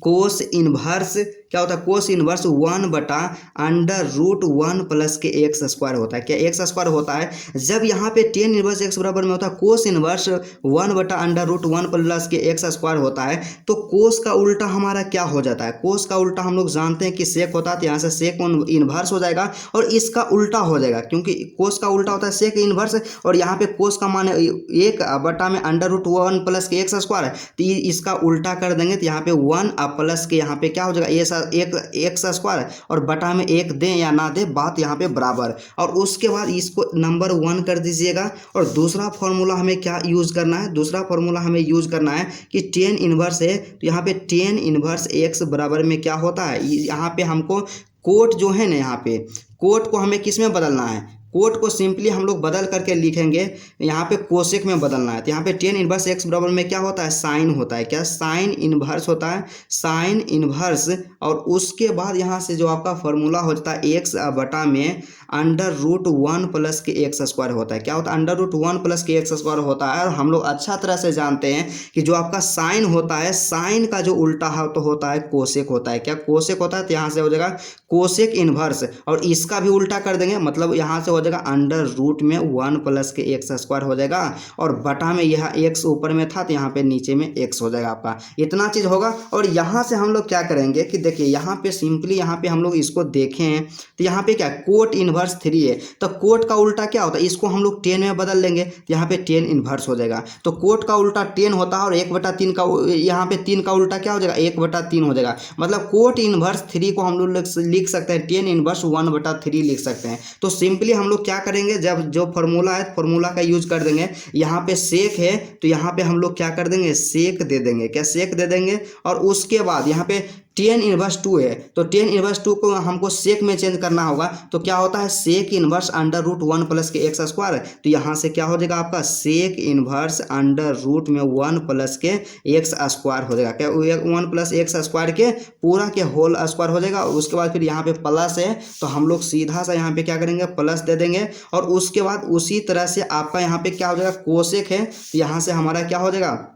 कोस इनवर्स, क्या होता है, कोस इनवर्स 1/√1 प्लस के एक्स स्क्वायर होता है। क्या एक्स स्क्वायर होता है। जब यहाँ पे टेन इनवर्स एक्स बराबर में होता है कोस इनवर्स 1/√1 प्लस के एक्स स्क्वायर होता है, तो कोस का उल्टा हमारा क्या हो जाता है, कोस का उल्टा हम लोग जानते हैं कि सेक होता है। तो यहाँ से सेक इनवर्स हो जाएगा और इसका उल्टा हो जाएगा, क्योंकि कोस का उल्टा होता है सेक इनवर्स। और यहाँ पे कोस का मान 1/√1 प्लस के एक्स स्क्वायर है, तो इसका उल्टा कर देंगे तो यहाँ पे 1 प्लस के यहाँ पे क्या हो जाएगा एक एक्स स्क्वायर, और बटा में 1 दें या ना दें बात यहाँ पे बराबर। और उसके बाद इसको नंबर 1 कर दीजिएगा। और दूसरा फॉर्मूला हमें क्या यूज़ करना है, दूसरा फॉर्मूला हमें यूज़ करना है कि टेन इनवर्स है तो यहाँ पे टेन इनवर्स एक्स बराबर में क्या होता है, यहाँ पे हमको कोट जो है ना, यहाँ पे कोट को हमें किस में बदलना है, कोट को सिंपली हम लोग बदल करके लिखेंगे, यहाँ पे कोसेक में बदलना है। तो यहाँ पे टेन इनवर्स एक्स बराबर में क्या होता है, साइन होता है। क्या साइन इनवर्स होता है, साइन इनवर्स। और उसके बाद यहाँ से जो आपका फॉर्मूला होता है एक्स बटा में √1 प्लस के एक्स स्क्वायर होता है। क्या होता है, √1 प्लस के एक्स स्क्वायर होता है। और हम लोग अच्छा तरह से जानते हैं कि जो आपका साइन होता है, साइन का जो उल्टा है तो होता है कोसेक होता है। क्या कोसेक होता है, तो यहाँ से हो जाएगा कोसेक इनवर्स, और इसका भी उल्टा कर देंगे, मतलब यहाँ से हो जाएगा √1 प्लस के एक्स स्क्वायर हो जाएगा। और बटा में यह एक्स ऊपर में था तो यहाँ पे नीचे में एक्स हो जाएगा आपका, इतना चीज़ होगा। और यहाँ से हम लोग क्या करेंगे कि देखिए यहाँ पे सिंपली यहाँ पे हम लोग इसको देखें तो यहाँ पे क्या कोट इनवर्स 3 है, तो कोट का उल्टा क्या होता है, इसको हम लोग 10 में बदल लेंगे तो यहाँ पे 10 इनवर्स हो जाएगा। तो कोट का उल्टा 10 होता है और 1/3 का यहाँ पे 3 का उल्टा क्या हो जाएगा, 1/3 हो जाएगा। मतलब कोट इनवर्स 3 को हम लोग लिख सकते हैं 10 इनवर्स 1/3 लिख सकते हैं। तो सिंपली हम लोग क्या करेंगे, जब जो फॉर्मूला है फॉर्मूला का यूज कर देंगे। यहाँ पे सेक है तो यहाँ पे हम लोग क्या कर देंगे, सेक दे देंगे। क्या सेक दे देंगे। और उसके बाद यहाँ पे 10 इनवर्स 2 है तो 10 इनवर्स 2 को हमको सेक में चेंज करना होगा। तो क्या होता है, सेक इनवर्स √1 प्लस के एक्स स्क्वायर। तो यहाँ से क्या हो जाएगा आपका सेक इनवर्स √1 प्लस के एक्स स्क्वायर हो जाएगा। क्या 1 प्लस एक्स स्क्वायर के पूरा के होल स्क्वायर हो जाएगा। उसके बाद फिर यहाँ पे प्लस है तो हम लोग सीधा सा यहाँ पे क्या करेंगे, प्लस दे देंगे। और उसके बाद उसी तरह से आपका यहाँ पे क्या हो जाएगा, कोसेक है तो यहाँ से हमारा क्या हो जाएगा,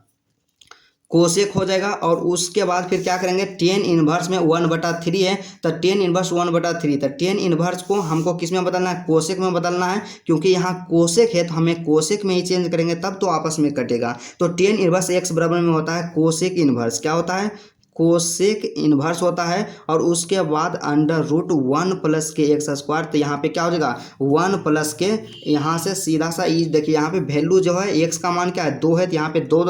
कोसेक हो जाएगा। और उसके बाद फिर क्या करेंगे, 10 इनवर्स में 1/3 है तो 10 इनवर्स 1/3, तो 10 इनवर्स को हमको किस में बदलना है, कोसेक में बदलना है। क्योंकि यहाँ कोसेक है तो हमें कोसेक में ही चेंज करेंगे तब तो आपस में कटेगा। तो 10 इनवर्स एक्स बराबर में होता है कोसेक इनवर्स, क्या होता है, कोसेक इनवर्स होता है। और उसके बाद √1 प्लस के एक्स स्क्वायर। तो यहाँ पे क्या हो जाएगा, 1 प्लस के यहाँ से सीधा सा ई देखिए यहाँ पे वैल्यू जो है एक्स का मान क्या है, 2 है तो यहाँ पे 2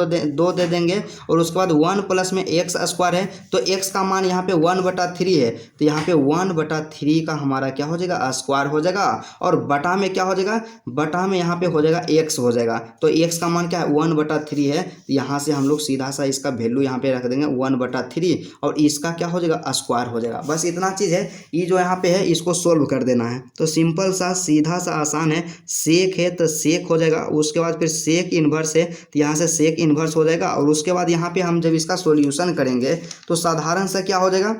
दे देंगे। और उसके बाद 1 प्लस में एक्स स्क्वायर है तो एक्स का मान यहाँ पे 1/3 है तो यहाँ पे 1/3 का हमारा क्या हो जाएगा, स्क्वायर हो जाएगा। और बटा में क्या हो जाएगा, बटा में यहाँ पे हो जाएगा एक्स हो जाएगा। तो एक्स का मान क्या है, 1/3 है। तो यहाँ से हम लोग सीधा सा इसका वैल्यू यहाँ पे रख देंगे 1/3 और इसका क्या हो जाएगा, स्क्वायर हो जाएगा। बस इतना चीज़ है, ये जो यहाँ पे है इसको सोल्व कर देना है। तो सिंपल सा सीधा सा आसान है। सेक है तो सेक हो जाएगा। उसके बाद फिर सेक इन्वर्स है तो यहाँ से सेक इन्वर्स हो जाएगा। और उसके बाद यहाँ पे हम जब इसका सॉल्यूशन करेंगे तो साधारण सा क्या हो जाएगा,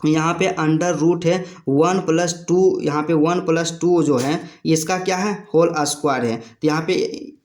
यहाँ पे अंडर रूट है 1 + 2, यहाँ पे 1 + 2 जो है इसका क्या है, होल स्क्वायर है। तो यहाँ पे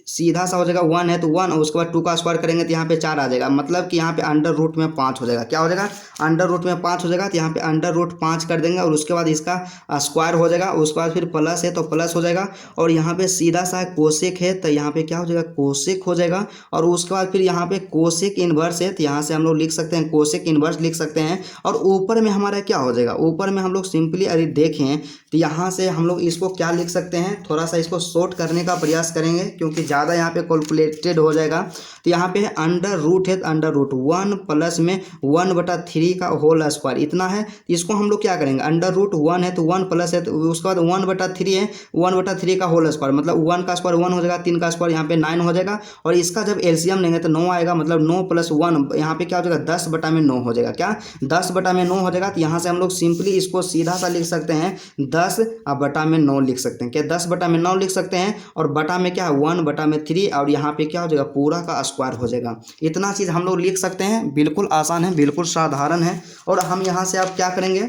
सीधा सा हो जाएगा 1 है तो 1, और उसके बाद 2 का स्क्वायर करेंगे तो यहाँ पे 4 आ जाएगा, मतलब कि यहाँ पे अंडर रूट में 5 हो जाएगा। क्या हो जाएगा? अंडर रूट में 5 हो जाएगा। तो यहाँ पे अंडर रूट 5 कर देंगे और उसके बाद इसका स्क्वायर हो जाएगा, उसके बाद फिर प्लस है तो प्लस हो जाएगा, और यहाँ पे सीधा सा कोसेक है तो यहाँ पे क्या हो जाएगा? कोसेक हो जाएगा। और उसके बाद फिर यहाँ पे कोसेक इनवर्स है तो यहाँ से हम लोग लिख सकते हैं कोसेक इनवर्स लिख सकते हैं। और ऊपर में हमारा क्या हो जाएगा? ऊपर में हम लोग सिंपली अगर देखें तो यहाँ से हम लोग इसको क्या लिख सकते हैं, थोड़ा सा इसको शॉर्ट करने का प्रयास करेंगे क्योंकि ज़्यादा यहाँ पे कैलकुलेटेड हो जाएगा। तो यहाँ पे है अंडर रूट है तो अंडर रूट 1 प्लस में 1/3 का होल स्क्वायर इतना है। इसको हम लोग क्या करेंगे? अंडर रूट 1 है तो 1 प्लस है तो उसके बाद 1/3 है, 1/3 का होल स्क्वायर मतलब 1 का स्क्वायर 1 हो जाएगा, 3 का स्क्वायर यहाँ पे 9 हो जाएगा। और इसका जब एलसीएम लेंगे तो 9 आएगा, मतलब 9 + 1 यहाँ पे क्या हो जाएगा? 10/9 हो जाएगा। क्या 10/9 हो जाएगा? तो यहाँ से हम लोग सिंपली इसको सीधा सा लिख सकते हैं 10/9 लिख सकते हैं। क्या 10/9 लिख सकते हैं, और बटा में क्या है 1/3, और यहाँ पे क्या हो जाएगा? पूरा का स्क्वायर हो जाएगा। इतना चीज़ हम लोग लिख सकते हैं, बिल्कुल आसान है, बिल्कुल साधारण है। और हम यहाँ से आप क्या करेंगे?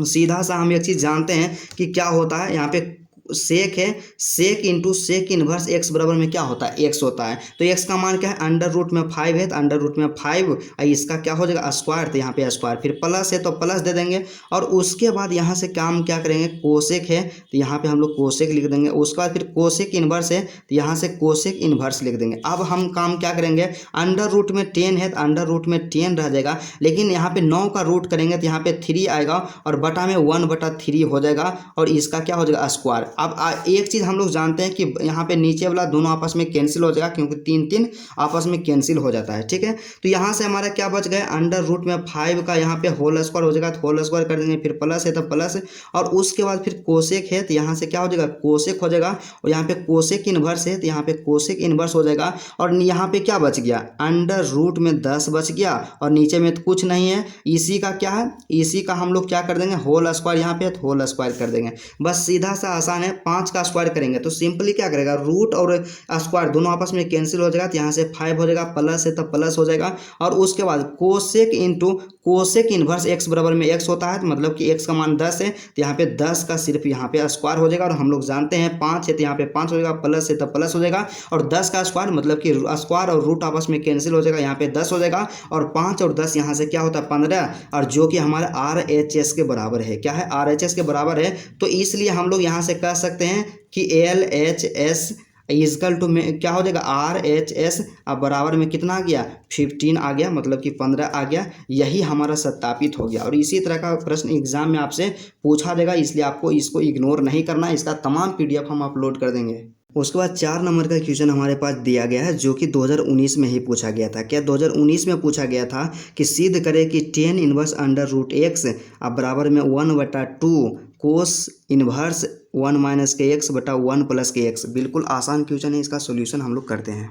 सीधा सा हम एक चीज़ जानते हैं कि क्या होता है, यहाँ पे सेक है, सेक इंटू सेक इनवर्स एक्स बराबर में क्या होता है? एक्स होता है। तो एक्स का मान क्या है? अंडर रूट में 5 है तो अंडर रूट में 5, और इसका क्या हो जाएगा? स्क्वायर, तो यहाँ पे स्क्वायर, फिर प्लस है तो प्लस दे देंगे। और उसके बाद यहाँ से काम क्या करेंगे? कोसेक है तो यहाँ पे हम लोग कोसेक लिख देंगे। उसके बाद फिर कोसेक इनवर्स है तो यहाँ से कोसेक इनवर्स लिख देंगे। अब हम काम क्या करेंगे? अंडर रूट में 10 है तो अंडर रूट में 10 रह जाएगा, लेकिन यहाँ पे 9 का रूट करेंगे तो यहाँ पे 3 आएगा, और बटा में 1/3 हो जाएगा, और इसका क्या हो जाएगा? स्क्वायर। अब एक चीज़ हम लोग जानते हैं कि यहाँ पे नीचे वाला दोनों आपस में कैंसिल हो जाएगा क्योंकि 3 आपस में कैंसिल हो जाता है। ठीक है, तो यहाँ से हमारा क्या बच गया? अंडर रूट में 5 का यहाँ पे होल स्क्वायर हो जाएगा तो होल स्क्वायर कर देंगे, फिर प्लस है तो प्लस, और उसके बाद फिर कोसेक है तो यहाँ से क्या हो जाएगा? कोसेक हो जाएगा। और यहाँ पे कोसेक इनवर्स है तो यहाँ पे कोसेक इनवर्स हो जाएगा। और यहाँ पे क्या बच गया? अंडर रूट में 10 बच गया, और नीचे में तो कुछ नहीं है। इसी का क्या है? इसी का हम लोग क्या कर देंगे? होल स्क्वायर, यहाँ पे तो होल स्क्वायर कर देंगे। बस सीधा सा आसान है। 5 का स्क्वायर करेंगे तो सिंपली क्या करेगा? रूट और स्क्वायर दोनों आपस में कैंसिल हो जाएगा, तो यहाँ से 5 हो जाएगा, प्लस है तो प्लस हो जाएगा। और उसके बाद cosec into cosec inverse x बराबर में एक्स होता है, तो मतलब कि एक्स का मान 10 है तो यहाँ पे 10 का सिर्फ यहाँ पे स्क्वायर हो जाएगा। और हम लोग जानते हैं 5 है तो यहाँ पे 5 हो जाएगा, प्लस है तो प्लस हो जाएगा, और 10 का स्क्वायर मतलब कि स्क्वायर और रूट आपस में कैंसिल हो जाएगा, यहाँ पे 10 हो जाएगा। और 5 और 10 यहाँ से क्या होता है? 15, और जो कि हमारे RHS के बराबर है। क्या है? RHS के बराबर है। तो इसलिए हम लोग यहाँ से कह सकते हैं कि LHS इजकल टू में क्या हो जाएगा? RHS अब बराबर में कितना आ गया? 15 आ गया, मतलब कि 15 आ गया। यही हमारा सत्यापित हो गया। और इसी तरह का प्रश्न एग्जाम में आपसे पूछा जाएगा, इसलिए आपको इसको इग्नोर नहीं करना। इसका तमाम PDF हम अपलोड कर देंगे। उसके बाद 4 नंबर का क्वेश्चन हमारे पास दिया गया है, जो कि 2019 में ही पूछा गया था। क्या 2019 में पूछा गया था कि सिद्ध करें कि 10 इनवर्स अंडर रूट एक्स अब बराबर में 1/2 कोस इनवर्स 1 - kx बटा 1 + kx। बिल्कुल आसान क्वेश्चन है, इसका सोल्यूशन हम लोग करते हैं।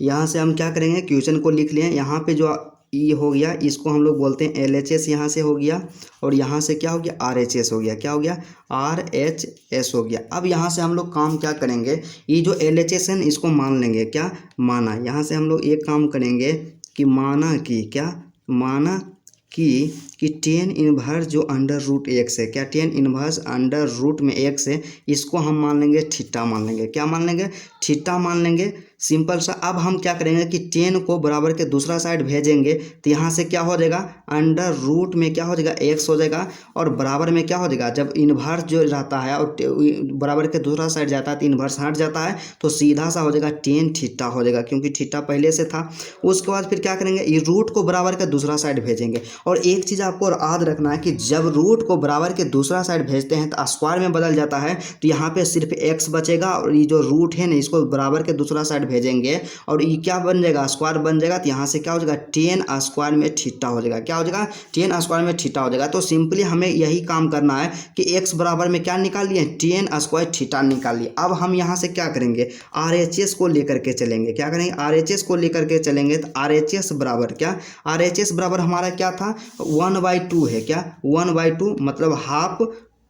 यहाँ से हम क्या करेंगे? क्वेश्चन को लिख लें। यहाँ पे जो ई हो गया इसको हम लोग बोलते हैं LHS, यहाँ से हो गया, और यहाँ से क्या हो गया? RHS हो गया। क्या हो गया? RHS हो गया। अब यहाँ से हम लोग काम क्या करेंगे? ये जो LHS है इसको मान लेंगे। क्या माना? यहाँ से हम लोग एक काम करेंगे कि माना कि क्या माना कि 10 इनवर्स जो अंडर रूट एक्स है, क्या 10 इनवर्स अंडर रूट में एक्स है, इसको हम मान लेंगे थीटा मान लेंगे। क्या मान लेंगे? थीटा मान लेंगे। सिंपल सा। अब हम क्या करेंगे कि 10 को बराबर के दूसरा साइड भेजेंगे तो यहाँ से क्या हो जाएगा? अंडर रूट में क्या हो जाएगा? एक्स हो जाएगा, और बराबर में क्या हो जाएगा? जब इन्वर्स जो रहता है और बराबर के दूसरा साइड जाता है तो इन्वर्स हट जाता है, तो सीधा सा हो जाएगा 10 थीटा हो जाएगा, क्योंकि थीटा पहले से था। उसके बाद फिर क्या करेंगे? ये रूट को बराबर के दूसरा साइड भेजेंगे। और एक चीज़ आपको और याद रखना है कि जब रूट को बराबर के दूसरा साइड भेजते हैं तो स्क्वायर में बदल जाता है, तो यहाँ पे सिर्फ एक्स बचेगा, और ये जो रूट है ना इसको बराबर के दूसरा साइड भेजेंगे और ये क्या बन जाएगा? स्क्वायर बन जाएगा। तो यहाँ से क्या हो जाएगा? 10 स्क्वायर में थीटा हो जाएगा। क्या हो जाएगा? 10 स्क्वायर में थीटा हो जाएगा। तो सिंपली हमें यही काम करना है कि x बराबर में क्या निकाल लिए? 10 स्क्वायर थीटा निकाल लिए। अब हम यहाँ से क्या करेंगे? RHS को लेकर के चलेंगे। क्या करेंगे? RHS को लेकर के चलेंगे। तो RHS बराबर क्या? RHS बराबर हमारा क्या था? 1/2 है। क्या 1/2 मतलब हाफ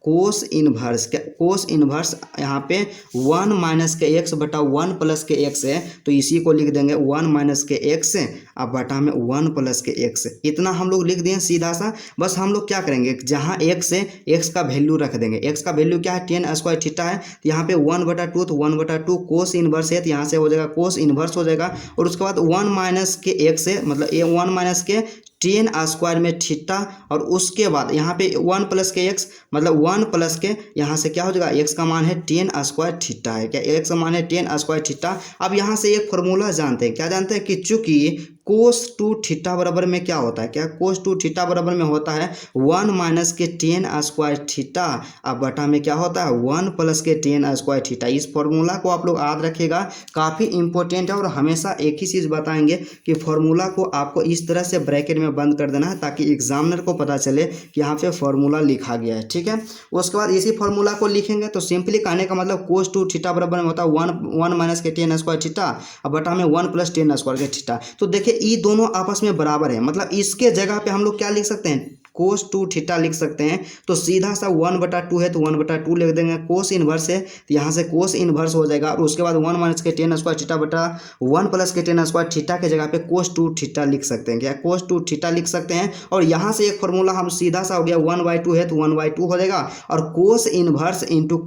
कोस इनवर्स, क्या कोस इनवर्स यहाँ पे 1 माइनस के एक्स बटा 1 प्लस के एक्स है, तो इसी को लिख देंगे 1 माइनस के एक्स अब बटा में 1 प्लस के एक्स। इतना हम लोग लिख दिए सीधा सा। बस हम लोग क्या करेंगे, जहाँ एक्स है एक्स का वैल्यू रख देंगे। एक्स का वैल्यू क्या है, tan स्क्वायर थीटा है, तो यहाँ पे 1/2, तो 1/2 कोस इनवर्स है, तो यहाँ से हो जाएगा कोस इनवर्स हो जाएगा। और उसके बाद 1 माइनस के एक्स है, मतलब ये 1 माइनस के tan स्क्वायर में थीटा, और उसके बाद यहाँ पे 1 प्लस के एक्स, मतलब 1 प्लस के यहाँ से क्या हो जाएगा, एक्स का मान है tan स्क्वायर थीटा है, क्या एक्स का मान है tan स्क्वायर थीटा। अब यहाँ से एक फॉर्मूला जानते हैं, क्या जानते हैं कि चूंकि कोस 2 थीटा बराबर में क्या होता है, क्या कोस 2 थीटा बराबर में होता है 1 माइनस के tan स्क्वायर थीटा, अब बटा में क्या होता है 1 प्लस के tan स्क्वायर थीटा। इस फॉर्मूला को आप लोग याद रखिएगा, काफ़ी इंपॉर्टेंट है। और हमेशा एक ही चीज़ बताएंगे कि फॉर्मूला को आपको इस तरह से ब्रैकेट में बंद कर देना है, ताकि एग्जामिनर को पता चले कि यहाँ पे फॉर्मूला लिखा गया है, ठीक है। उसके बाद इसी फॉर्मूला को लिखेंगे, तो सिंपली कहने का मतलब कोस 2 थीटा बराबर में होता है 1 माइनस के tan स्क्वायर थीटा, अब बटा में 1 प्लस tan स्क्वायर के थीटा। तो देखिए ये दोनों आपस में बराबर है, मतलब इसके जगह पे हम लोग क्या लिख सकते हैं, कोस 2 थीटा लिख सकते हैं। तो सीधा सा 1/2 है, तो 1/2 लिख देंगे। कोस इनवर्स है, तो यहाँ से कोस इनवर्स हो जाएगा। और उसके बाद 1 माइनस के tan स्क्वायर थीटा बटा 1 प्लस के tan स्क्वायर थीटा के जगह पे कोस 2 थीटा लिख सकते हैं, क्या कोस 2 थीटा लिख सकते हैं। और यहाँ से एक फॉर्मूला हम सीधा सा हो गया 1/2 है, तो 1/2 हो जाएगा। और cos inverse into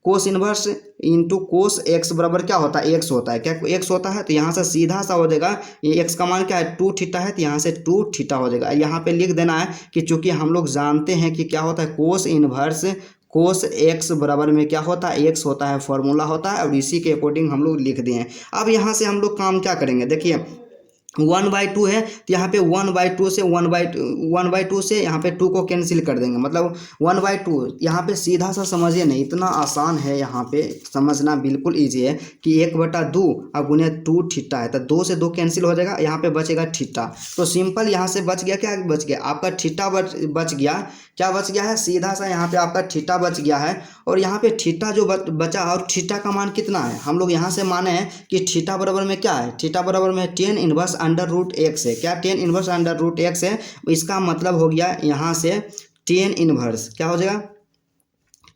cos inverse into cos x बराबर क्या होता है, एक्स होता है, क्या एक्स होता है। तो यहाँ से सीधा सा हो जाएगा, ये एक्स का मान क्या है 2 थीटा है, तो यहाँ से 2 थीटा हो जाएगा। यहाँ पे लिख देना है कि चूंकि हम लोग जानते हैं कि क्या होता है कोस इनवर्स कोस एक्स बराबर में क्या होता है, एक्स होता है, फॉर्मूला होता है। और इसी के अकॉर्डिंग हम लोग लिख दिए हैं। अब यहाँ से हम लोग काम क्या करेंगे, देखिए 1/2 है, तो यहाँ पे 1/2 से 1/2 से यहाँ पे 2 को कैंसिल कर देंगे, मतलब 1/2। यहाँ पे सीधा सा समझिए नहीं, इतना आसान है, यहाँ पे समझना बिल्कुल इजी है कि 1/2 अब गुने 2 थीटा है, तो 2 से 2 कैंसिल हो जाएगा, यहाँ पे बचेगा थीटा। तो सिंपल यहाँ से बच गया, क्या बच गया आपका थीटा बच गया, क्या बच गया है, सीधा सा यहाँ पे आपका थीटा बच गया है। और यहाँ पे थीटा जो बचा, और थीटा का मान कितना है, हम लोग यहाँ से माने हैं कि थीटा बराबर में क्या है, थीटा बराबर में tan inverse under root X है, क्या tan inverse under root X है। इसका मतलब हो गया यहाँ से tan इनवर्स क्या हो जाएगा,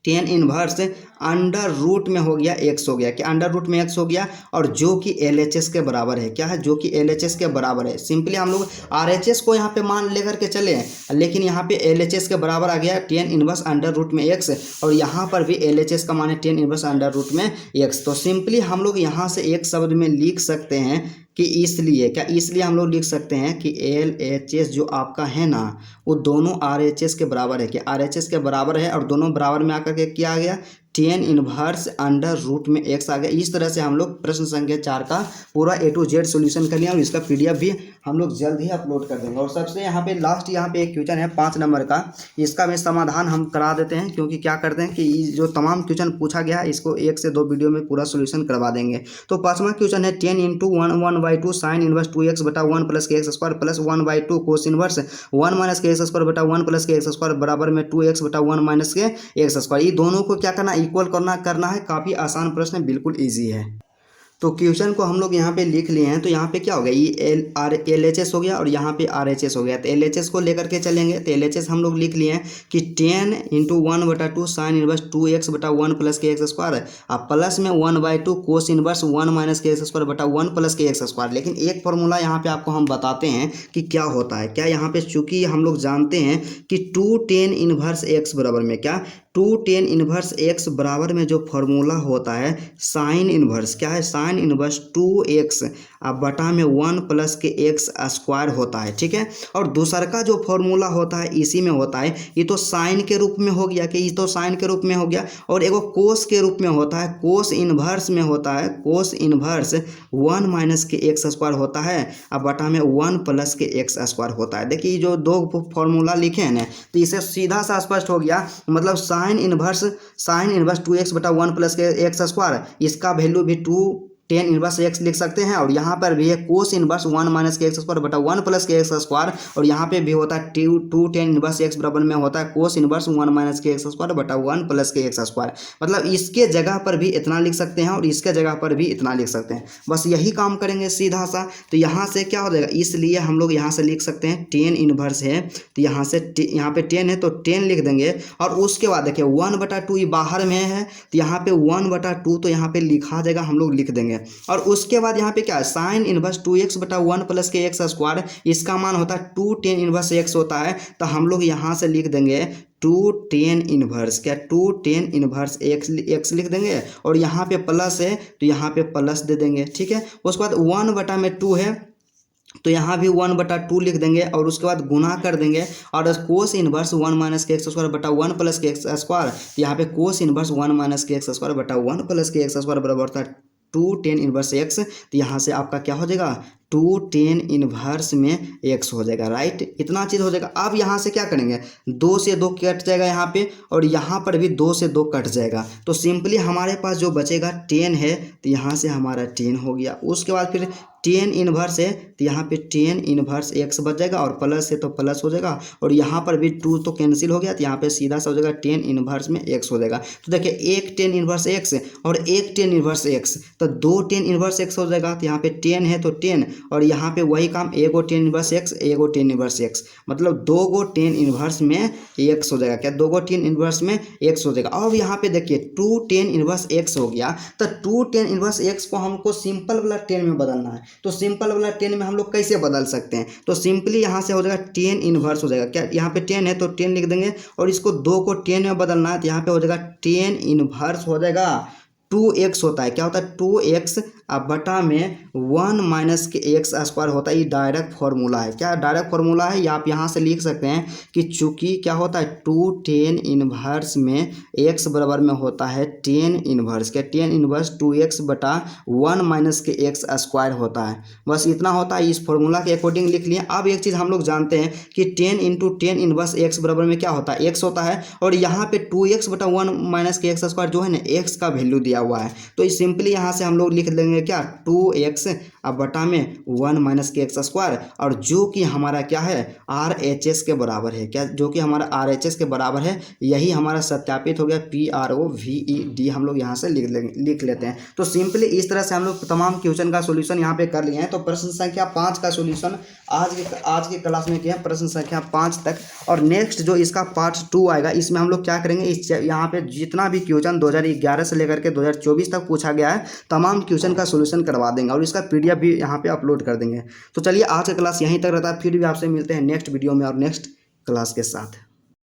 tan इनवर्स अंडर रूट में हो गया एक्स हो गया, कि अंडर रूट में एक्स हो गया, और जो कि LHS के बराबर है, क्या है, जो कि LHS के बराबर है। सिंपली हम लोग RHS को यहाँ पे मान लेकर के चले, लेकिन यहाँ पे LHS के बराबर आ गया tan इनवर्स अंडर रूट में एक्स, और यहाँ पर भी LHS का मान है tan इनवर्स अंडर रूट में एक्स। तो सिंपली हम लोग यहाँ से एक शब्द में लिख सकते हैं कि इसलिए, क्या इसलिए हम लोग लिख सकते हैं कि LHS जो आपका है ना, वो दोनों RHS के बराबर है, कि RHS के बराबर है, और दोनों बराबर में आकर के क्या आ गया, tan इनवर्स अंडर रूट में एक्स आ गया। इस तरह से हम लोग प्रश्न संख्या 4 का पूरा A to Z सॉल्यूशन कर लिया, और इसका PDF भी हम लोग जल्द ही अपलोड कर देंगे। और सबसे यहाँ पे लास्ट यहाँ पे एक क्वेश्चन है 5 नंबर का, इसका में समाधान हम करा देते हैं, क्योंकि क्या करते हैं कि जो तमाम क्वेश्चन पूछा गया है इसको 1 से 2 वीडियो में पूरा सोल्यूशन करवा देंगे। तो 5वां क्वेश्चन है 10 इंटू 1/2 साइन इनवर्स 2x बटा 1 प्लस के x square plus 1/2 cos inverse 1 minus के एक्स स्क्वायर बटा 1 प्लस के एक्स स्क्वायर बराबर में 2x बटा 1 माइनस के एक्स स्क्वायर। ये दोनों को क्या करना, इक्वल करना है। काफ़ी आसान प्रश्न है, बिल्कुल ईजी है। तो क्वेश्चन को हम लोग यहाँ पे लिख लिए हैं। तो यहाँ पे क्या हो गया, ये LHS हो गया, और यहाँ पे RHS हो गया। तो LHS को लेकर के चलेंगे, तो LHS हम लोग लिख लिए हैं कि 10 इंटू 1/2 साइन इनवर्स 2x बटा 1 प्लस के एक्स स्क्वायर, अब प्लस में 1/2 कोस इनवर्स 1 माइनस के एक्स स्क्वायर बटा 1 प्लस के एक्स स्क्वायर। लेकिन एक फॉर्मूला यहाँ पे आपको हम बताते हैं कि क्या होता है। क्या यहाँ पे चूंकि हम लोग जानते हैं कि 2 tan इनवर्स x बराबर में क्या, 2 tan इनवर्स x बराबर में जो फॉर्मूला होता है साइन इनवर्स, क्या है, साइन इनवर्स 2x अब बटा में 1 प्लस के एक्स स्क्वायर होता है, ठीक है। और दूसरा का जो फॉर्मूला होता है इसी में होता है, ये तो साइन के रूप में हो गया, कि ये तो साइन के रूप में हो गया, और एगो कोस के रूप में होता है, कोस इनवर्स में होता है, कोस इनवर्स 1 माइनस के एक्स स्क्वायर होता है, अब बटा में 1 प्लस के एक्स स्क्वायर होता है। देखिए जो दो फॉर्मूला लिखे हैं ना, तो इसे सीधा सा स्पष्ट हो गया, मतलब साइन इनवर्स 2x बटा 1 प्लस के एक्स स्क्वायर, इसका वैल्यू भी 2 टेन इनवर्स एक्स लिख सकते हैं। और यहाँ पर भी है कोस इनवर्स 1 माइनस के एक्स स्क्वायर बटा 1 प्लस के एक्स स्क्वायर। और यहाँ पे भी होता है टू टेन इनवर्स एक्स बराबर में होता है कोस इनवर्स 1 माइनस के एक्स स्क्वायर बटा 1 प्लस के एक्स स्क्वायर। मतलब इसके जगह पर भी इतना लिख सकते हैं और इसके जगह पर भी इतना लिख सकते हैं, बस यही काम करेंगे सीधा सा। तो यहाँ से क्या हो जाएगा, इसलिए हम लोग यहाँ से लिख सकते हैं टेन इनवर्स है, तो यहाँ से यहाँ पे 10 है तो 10 लिख देंगे। और उसके बाद देखिए 1/2 ये बाहर में है, तो यहाँ पे 1/2 तो यहाँ पे लिखा जाएगा, हम लोग लिख देंगे। और उसके बाद यहाँ पे क्या है, साइन इनवर्स 2x बटा 1 प्लस के एक्स स्क्वायर, इसका मान होता है 2 टेन इनवर्स एक्स होता है। तो हम लोग यहाँ से लिख देंगे 2 टेन इनवर्स, क्या 2 टेन इनवर्स एक्स लिख देंगे। और यहाँ पे प्लस है तो यहाँ पे प्लस दे देंगे, ठीक है। उसके बाद 1/2 है तो यहाँ भी 1/2 लिख देंगे। और उसके बाद गुना कर देंगे और कोस इनवर्स 1 माइनस के एक्स स्क्वायर बटा 1 प्लस के एक्स स्क्वायर, यहाँ पे कोस इनवर्स 1 माइनस के एक्स स्क्वायर बटा 1 प्लस के एक्स स्क्वायर बराबर होता है 2 टेन इनवर्स एक्स। तो यहाँ से आपका क्या हो जाएगा, 2 टेन इनवर्स में एक्स हो जाएगा, राइट। इतना चीज़ हो जाएगा। अब यहाँ से क्या करेंगे, 2 से 2 कट जाएगा यहाँ पे, और यहाँ पर भी 2 से 2 कट जाएगा। तो सिंपली हमारे पास जो बचेगा 10 है, तो यहाँ से हमारा 10 हो गया। उसके बाद फिर 10 इनवर्स है तो यहाँ पे 10 इनवर्स एक्स बच जाएगा, और प्लस है तो प्लस हो जाएगा। और यहाँ पर भी 2 तो कैंसिल हो गया, तो यहाँ पे सीधा सा हो जाएगा 10 इनवर्स में एक्स हो जाएगा। तो देखिए एक 10 इनवर्स एक्स और एक 10 इनवर्स एक्स, तो 2 10 इनवर्स एक्स हो जाएगा। तो यहाँ पे 10 है तो 10, और यहाँ पे वही काम एगो 10 इनवर्स एक्स एगो 10 इनवर्स एक्स, मतलब 2 गो 10 इनवर्स में एक्स हो जाएगा। क्या 2 गो 10 इनवर्स में एक्स हो जाएगा। अब यहाँ पे देखिए 2 10 इनवर्स एक्स हो गया, तो 2 10 इनवर्स एक्स को हमको सिंपल वाला 10 में बदलना है। तो सिंपल वाला 10 में हम लोग कैसे बदल सकते हैं, तो सिंपली यहाँ से हो जाएगा 10 इनवर्स हो जाएगा। क्या यहाँ पे 10 है तो 10 लिख देंगे, और इसको 2 को 10 में बदलना है, तो यहाँ पे हो जाएगा 10 इनवर्स हो जाएगा 2x होता है। क्या होता है 2x अब बटा में 1 माइनस के एक्स स्क्वायर होता है। ये डायरेक्ट फार्मूला है, क्या डायरेक्ट फार्मूला है। या आप यहाँ से लिख सकते हैं कि चूंकि क्या होता है 2 10 इनवर्स में x बराबर में होता है 10 इनवर्स, क्या 10 इनवर्स 2x बटा 1 माइनस के एक्स स्क्वायर होता है। बस इतना होता है, इस फार्मूला के अकॉर्डिंग लिख लिए। अब एक चीज़ हम लोग जानते हैं कि 10 इंटू 10 इनवर्स एक्स बराबर में क्या होता है, x होता है। और यहाँ पे 2x बटा 1 माइनस के एक्स स्क्वायर जो है ना, x का वैल्यू दिया हुआ है। तो सिंपली यहाँ से हम लोग लिख देंगे क्या 2x अब बटा में 1 माइनस के एक्स स्क्वायर, और जो कि हमारा क्या है RHS के बराबर है। क्या जो कि हमारा RHS के बराबर है, यही हमारा सत्यापित हो गया। PROVED हम लोग यहाँ से लिख लेते हैं। तो सिंपली इस तरह से हम लोग तमाम क्वेश्चन का सोल्यूशन यहाँ पे कर लिए हैं। तो प्रश्न संख्या 5 का सोल्यूशन आज के क्लास में किया है, प्रश्न संख्या 5 तक। और नेक्स्ट जो इसका पार्ट 2 आएगा, इसमें हम लोग क्या करेंगे, इस यहाँ पे जितना भी क्वेश्चन 2011 से लेकर के 2024 तक पूछा गया है, तमाम क्वेश्चन का सोल्यूशन करवा देंगे, और इसका PDF भी यहाँ पे अपलोड कर देंगे। तो चलिए आज का क्लास यहीं तक रहता है, फिर भी आपसे मिलते हैं नेक्स्ट वीडियो में और नेक्स्ट क्लास के साथ।